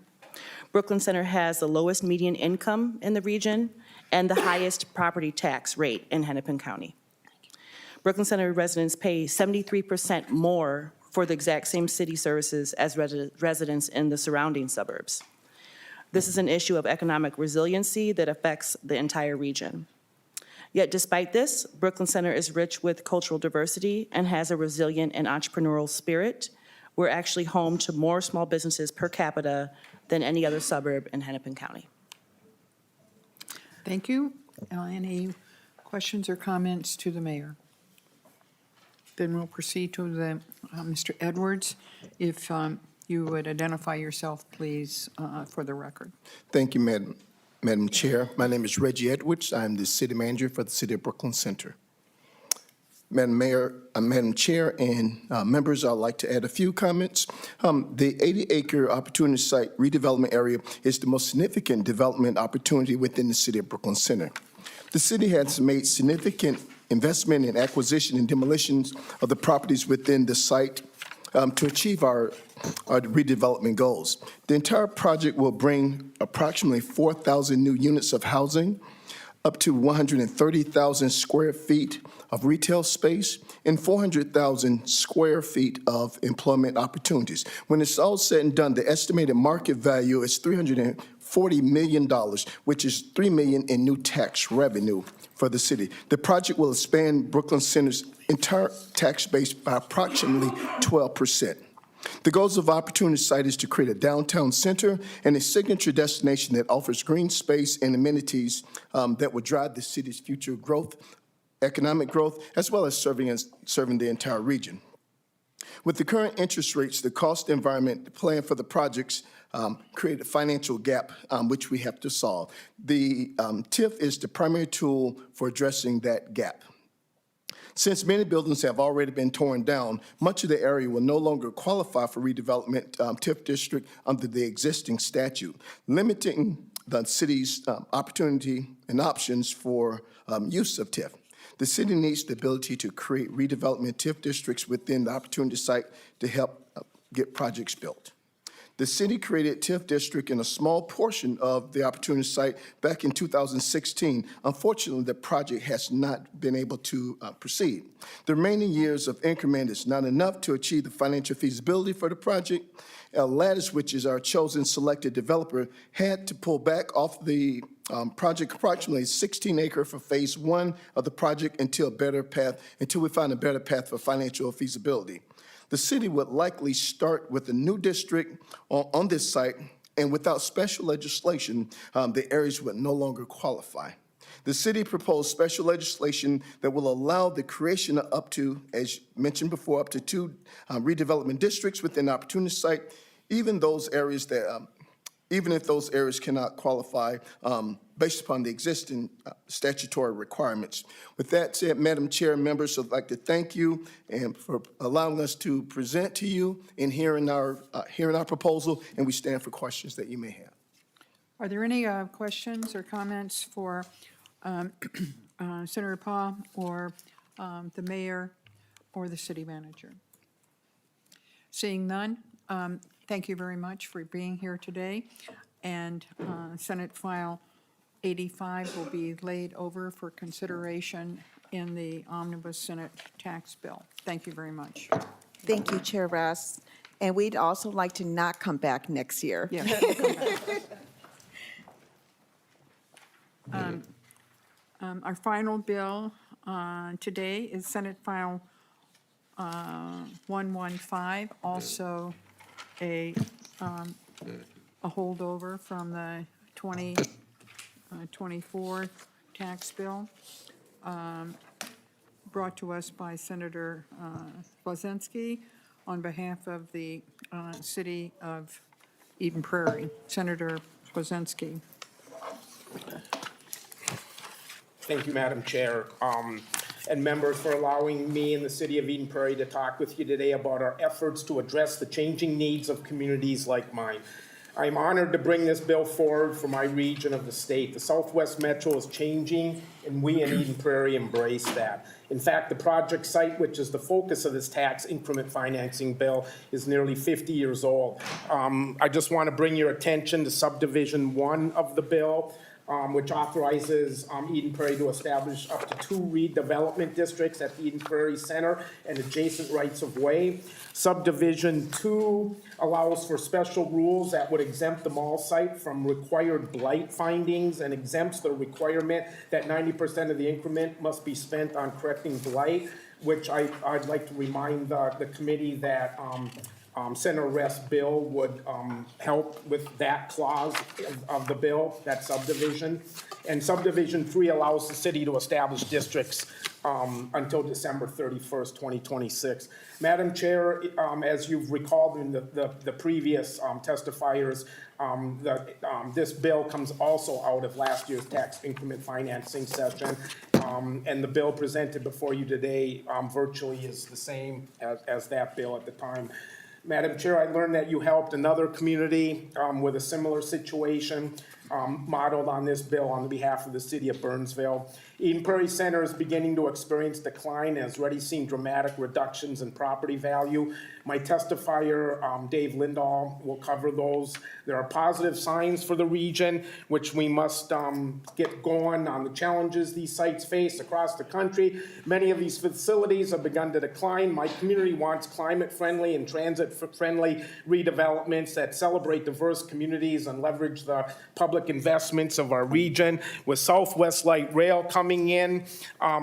Brooklyn Center has the lowest median income in the region and the highest property tax rate in Hennepin County. Brooklyn Center residents pay 73% more for the exact same city services as residents in the surrounding suburbs. This is an issue of economic resiliency that affects the entire region. Yet despite this, Brooklyn Center is rich with cultural diversity and has a resilient and entrepreneurial spirit. We're actually home to more small businesses per capita than any other suburb in Hennepin County. Thank you. Any questions or comments to the mayor? Then we'll proceed to the Mr. Edwards. If you would identify yourself, please, for the record. Thank you, Madam Chair. My name is Reggie Edwards. I'm the city manager for the City of Brooklyn Center. Madam Chair and members, I'd like to add a few comments. The 80-acre Opportunity Site redevelopment area is the most significant development opportunity within the City of Brooklyn Center. The city has made significant investment in acquisition and demolitions of the properties within the site to achieve our redevelopment goals. The entire project will bring approximately 4,000 new units of housing, up to 130,000 square feet of retail space, and 400,000 square feet of employment opportunities. When it's all said and done, the estimated market value is $340 million, which is $3 million in new tax revenue for the city. The project will expand Brooklyn Center's entire tax base by approximately 12%. The goals of Opportunity Site is to create a downtown center and a signature destination that offers green space and amenities that will drive the city's future growth, economic growth, as well as serving the entire region. With the current interest rates, the cost environment, the plan for the projects create a financial gap which we have to solve. The TIF is the primary tool for addressing that gap. Since many buildings have already been torn down, much of the area will no longer qualify for redevelopment TIF district under the existing statute, limiting the city's opportunity and options for use of TIF. The city needs the ability to create redevelopment TIF districts within the Opportunity Site to help get projects built. The city created TIF district in a small portion of the Opportunity Site back in 2016. Unfortunately, the project has not been able to proceed. The remaining years of increment is not enough to achieve the financial feasibility for the project. Lattice, which is our chosen selected developer, had to pull back off the project approximately 16-acre for phase one of the project until we find a better path for financial feasibility. The city would likely start with a new district on this site, and without special legislation, the areas would no longer qualify. The city proposed special legislation that will allow the creation of up to, as mentioned before, up to 2 redevelopment districts within the Opportunity Site, even if those areas cannot qualify based upon the existing statutory requirements. With that said, Madam Chair, members, I'd like to thank you and for allowing us to present to you and hearing our proposal, and we stand for questions that you may have. Are there any questions or comments for Senator Pa or the mayor or the city manager? Seeing none, thank you very much for being here today. And Senate File 85 will be laid over for consideration in the Omnibus Senate tax bill. Thank you very much. Thank you, Chair Ross. And we'd also like to not come back next year. Yes. Our final bill today is Senate File 115, also a holdover from the 2024 tax bill, brought to us by Senator Cwodzinski on behalf of the city of Eden Prairie. Senator Cwodzinski. Thank you, Madam Chair, and members, for allowing me and the city of Eden Prairie to talk with you today about our efforts to address the changing needs of communities like mine. I'm honored to bring this bill forward for my region of the state. The Southwest Metro is changing, and we in Eden Prairie embrace that. In fact, the project site, which is the focus of this tax increment financing bill, is nearly 50 years old. I just want to bring your attention to subdivision 1 of the bill, which authorizes Eden Prairie to establish up to 2 redevelopment districts at the Eden Prairie Center and adjacent rights of way. Subdivision 2 allows for special rules that would exempt the mall site from required blight findings and exempts the requirement that 90% of the increment must be spent on correcting blight, which I'd like to remind the committee that Senator Rest's bill would help with that clause of the bill, that subdivision. And subdivision 3 allows the city to establish districts until December 31st, 2026. Madam Chair, as you've recalled in the previous testifiers, this bill comes also out of last year's tax increment financing session. And the bill presented before you today virtually is the same as that bill at the time. Madam Chair, I learned that you helped another community with a similar situation modeled on this bill on behalf of the city of Burnsville. Eden Prairie Center is beginning to experience decline and has already seen dramatic reductions in property value. My testifier, Dave Lindahl, will cover those. There are positive signs for the region, which we must get going on the challenges these sites face across the country. Many of these facilities have begun to decline. My community wants climate-friendly and transit-friendly redevelopments that celebrate diverse communities and leverage the public public investments of our region. With Southwest Light Rail coming in,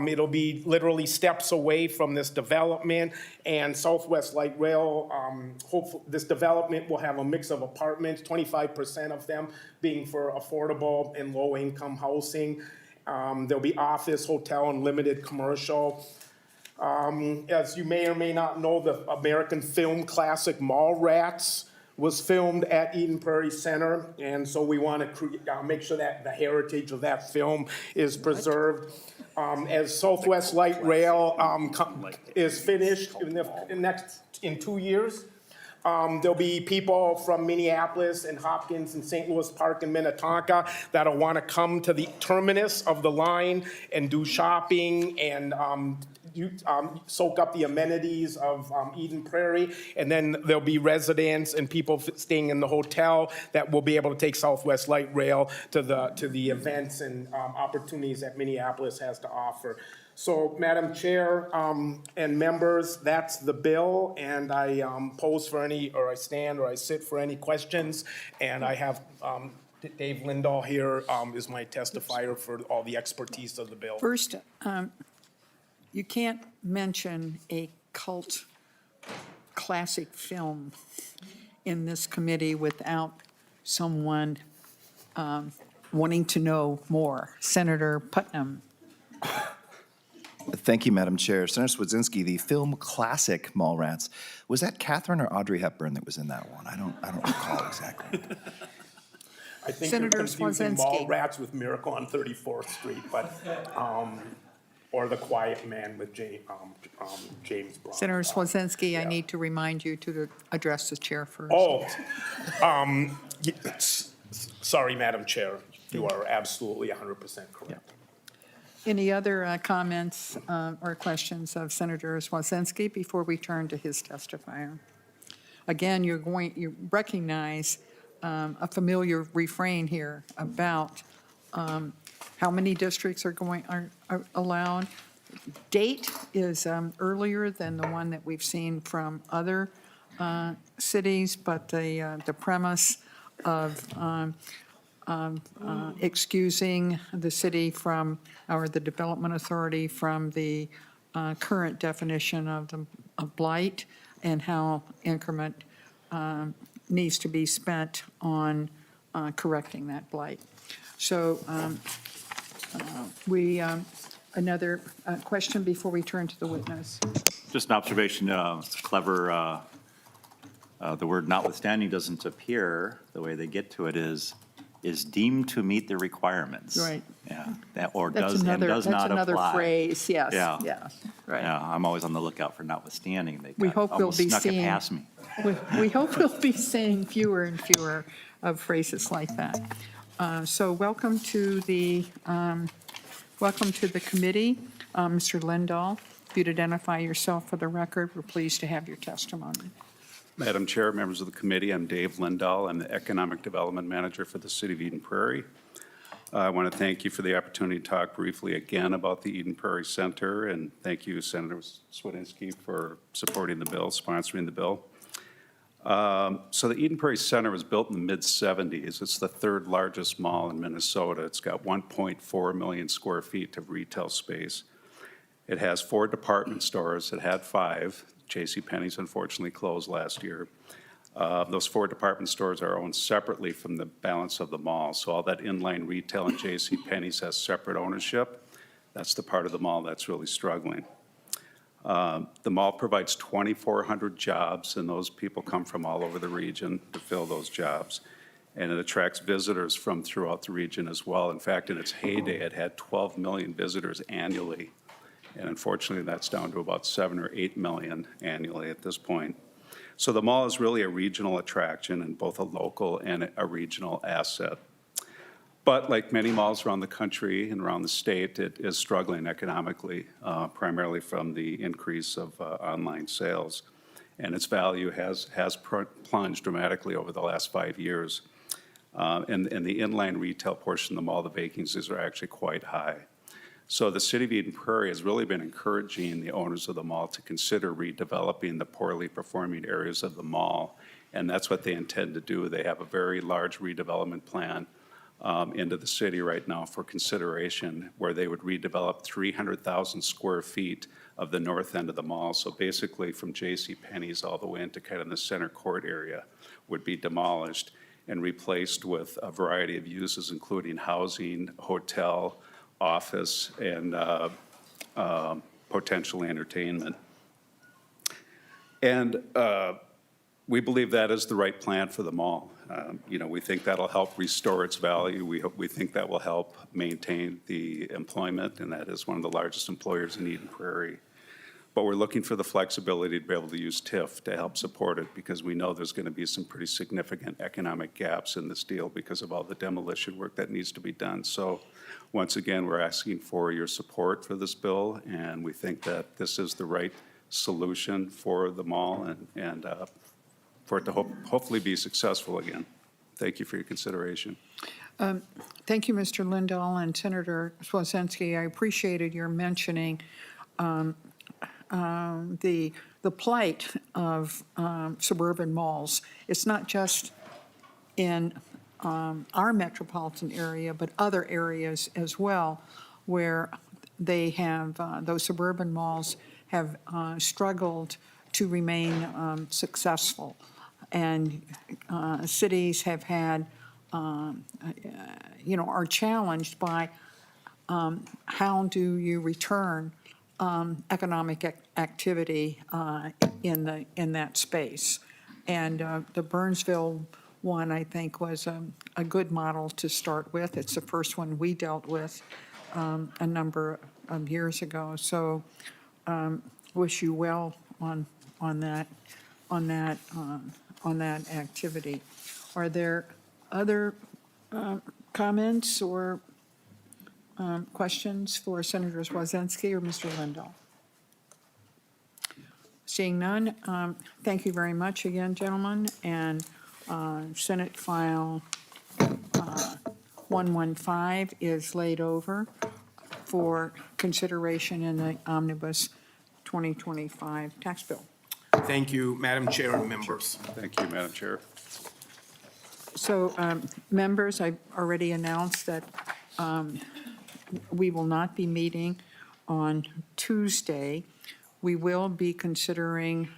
it'll be literally steps away from this development. And Southwest Light Rail, hopefully, this development will have a mix of apartments, 25% of them being for affordable and low-income housing. There'll be office, hotel, and limited commercial. As you may or may not know, the American film classic Mallrats was filmed at Eden Prairie Center, and so we want to make sure that the heritage of that film is preserved. As Southwest Light Rail is finished in 2 years, there'll be people from Minneapolis and Hopkins and St. Louis Park and Minnetonka that'll want to come to the terminus of the line and do shopping and soak up the amenities of Eden Prairie. And then there'll be residents and people staying in the hotel that will be able to take Southwest Light Rail to the events and opportunities that Minneapolis has to offer. So, Madam Chair and members, that's the bill, and I pose for any, or I stand, or I sit for any questions, and I have Dave Lindahl here is my testifier for all the expertise of the bill. First, you can't mention a cult classic film in this committee without someone wanting to know more. Senator Putnam. Thank you, Madam Chair. Senator Cwodzinski, the film classic Mallrats, was that Catherine or Audrey Hepburn that was in that one? I don't recall exactly. I think Senator you're confusing Cwodzinski. Mallrats with Miracle on 34th Street, but, or The Quiet Man with James Brown. Senator Cwodzinski, I need to remind you to address the chair first. Sorry, Madam Chair, you are absolutely 100% correct. Any other comments or questions of Senator Cwodzinski before we turn to his testifier? Again, you recognize a familiar refrain here about how many districts are allowed. Date is earlier than the one that we've seen from other cities, but the premise of excusing the city from, or the development authority from the current definition of blight and how increment needs to be spent on correcting that blight. So another question before we turn to the witness. Just an observation, it's clever, the word notwithstanding doesn't appear, the way they get to it is deemed to meet the requirements. Right. Yeah, that, or That's does and does not apply. That's another phrase, yes. Yeah. Right. Yeah, I'm always on the lookout for notwithstanding. They We hope we'll almost be snuck it seeing. past me. We hope we'll be seeing fewer and fewer of phrases like that. So welcome to the committee. Mr. Lindahl, if you'd identify yourself for the record, we're pleased to have your testimony. Madam Chair, members of the committee, I'm Dave Lindahl. I'm the Economic Development Manager for the City of Eden Prairie. I want to thank you for the opportunity to talk briefly again about the Eden Prairie Center, and thank you, Senator Cwodzinski, for supporting the bill, sponsoring the bill. So the Eden Prairie Center was built in the mid-'70s. It's the third largest mall in Minnesota. It's got 1.4 million square feet of retail space. It has 4 department stores. It had 5. JCPenney's unfortunately closed last year. Those 4 department stores are owned separately from the balance of the mall. So all that inline retail in JCPenney's has separate ownership. That's the part of the mall that's really struggling. The mall provides 2,400 jobs, and those people come from all over the region to fill those jobs. And it attracts visitors from throughout the region as well. In fact, in its heyday, it had 12 million visitors annually. And unfortunately, that's down to about 7 or 8 million annually at this point. So the mall is really a regional attraction and both a local and a regional asset. But like many malls around the country and around the state, it is struggling economically, primarily from the increase of online sales. And its value has plunged dramatically over the last 5 years. And the inline retail portion of the mall, the vacancies are actually quite high. So the City of Eden Prairie has really been encouraging the owners of the mall to consider redeveloping the poorly performing areas of the mall. And that's what they intend to do. They have a very large redevelopment plan into the city right now for consideration, where they would redevelop 300,000 square feet of the north end of the mall. So basically, from J.C. Penney's all the way into kind of the center court area would be demolished and replaced with a variety of uses, including housing, hotel, office, and potentially entertainment. And we believe that is the right plan for the mall. We think that'll help restore its value. We think that will help maintain the employment, and that is one of the largest employers in Eden Prairie. But we're looking for the flexibility to be able to use TIF to help support it, because we know there's going to be some pretty significant economic gaps in this deal because of all the demolition work that needs to be done. So once again, we're asking for your support for this bill, and we think that this is the right solution for the mall and for it to hopefully be successful again. Thank you for your consideration. Thank you, Mr. Lindahl and Senator Cwodzinski. I appreciated your mentioning the plight of suburban malls. It's not just in our metropolitan area, but other areas as well, where they have, those suburban malls have struggled to remain successful. And cities have had, are challenged by how do you return economic activity in that space. And the Burnsville one, I think, was a good model to start with. It's the first one we dealt with a number of years ago. So wish you well on that activity. Are there other comments or questions for Senator Cwodzinski or Mr. Lindahl? Seeing none, thank you very much again, gentlemen. And Senate File 115 is laid over for consideration in the Omnibus 2025 tax bill. Thank you, Madam Chair and members. Thank you, Madam Chair. So, members, I've already announced that we will not be meeting on Tuesday. We will be considering,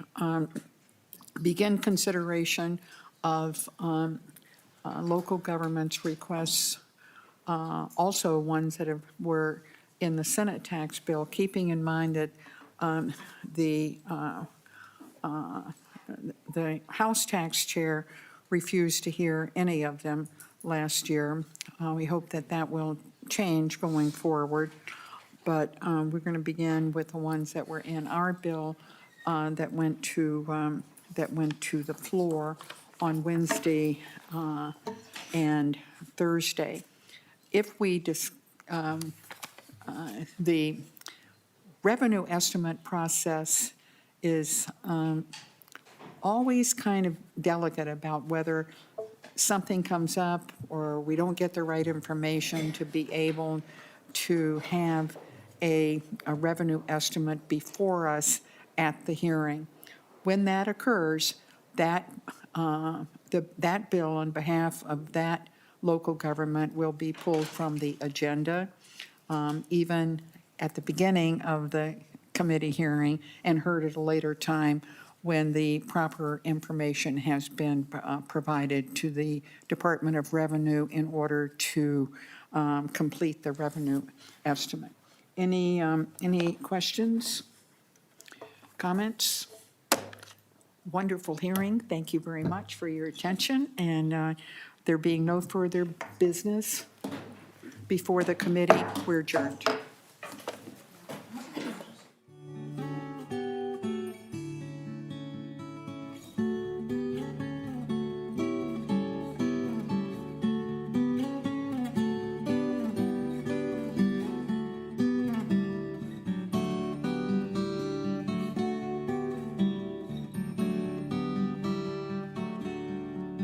begin consideration of local government's requests, also ones that were in the Senate tax bill, keeping in mind that the House tax chair refused to hear any of them last year. We hope that that will change going forward, but we're going to begin with the ones that were in our bill that went to the floor on Wednesday and Thursday. If we the revenue estimate process is always kind of delicate about whether something comes up or we don't get the right information to be able to have a revenue estimate before us at the hearing. When that occurs, that bill on behalf of that local government will be pulled from the agenda, even at the beginning of the committee hearing, and heard at a later time when the proper information has been provided to the Department of Revenue in order to complete the revenue estimate. Any questions, comments? Wonderful hearing. Thank you very much for your attention. And there being no further business before the committee, we're adjourned.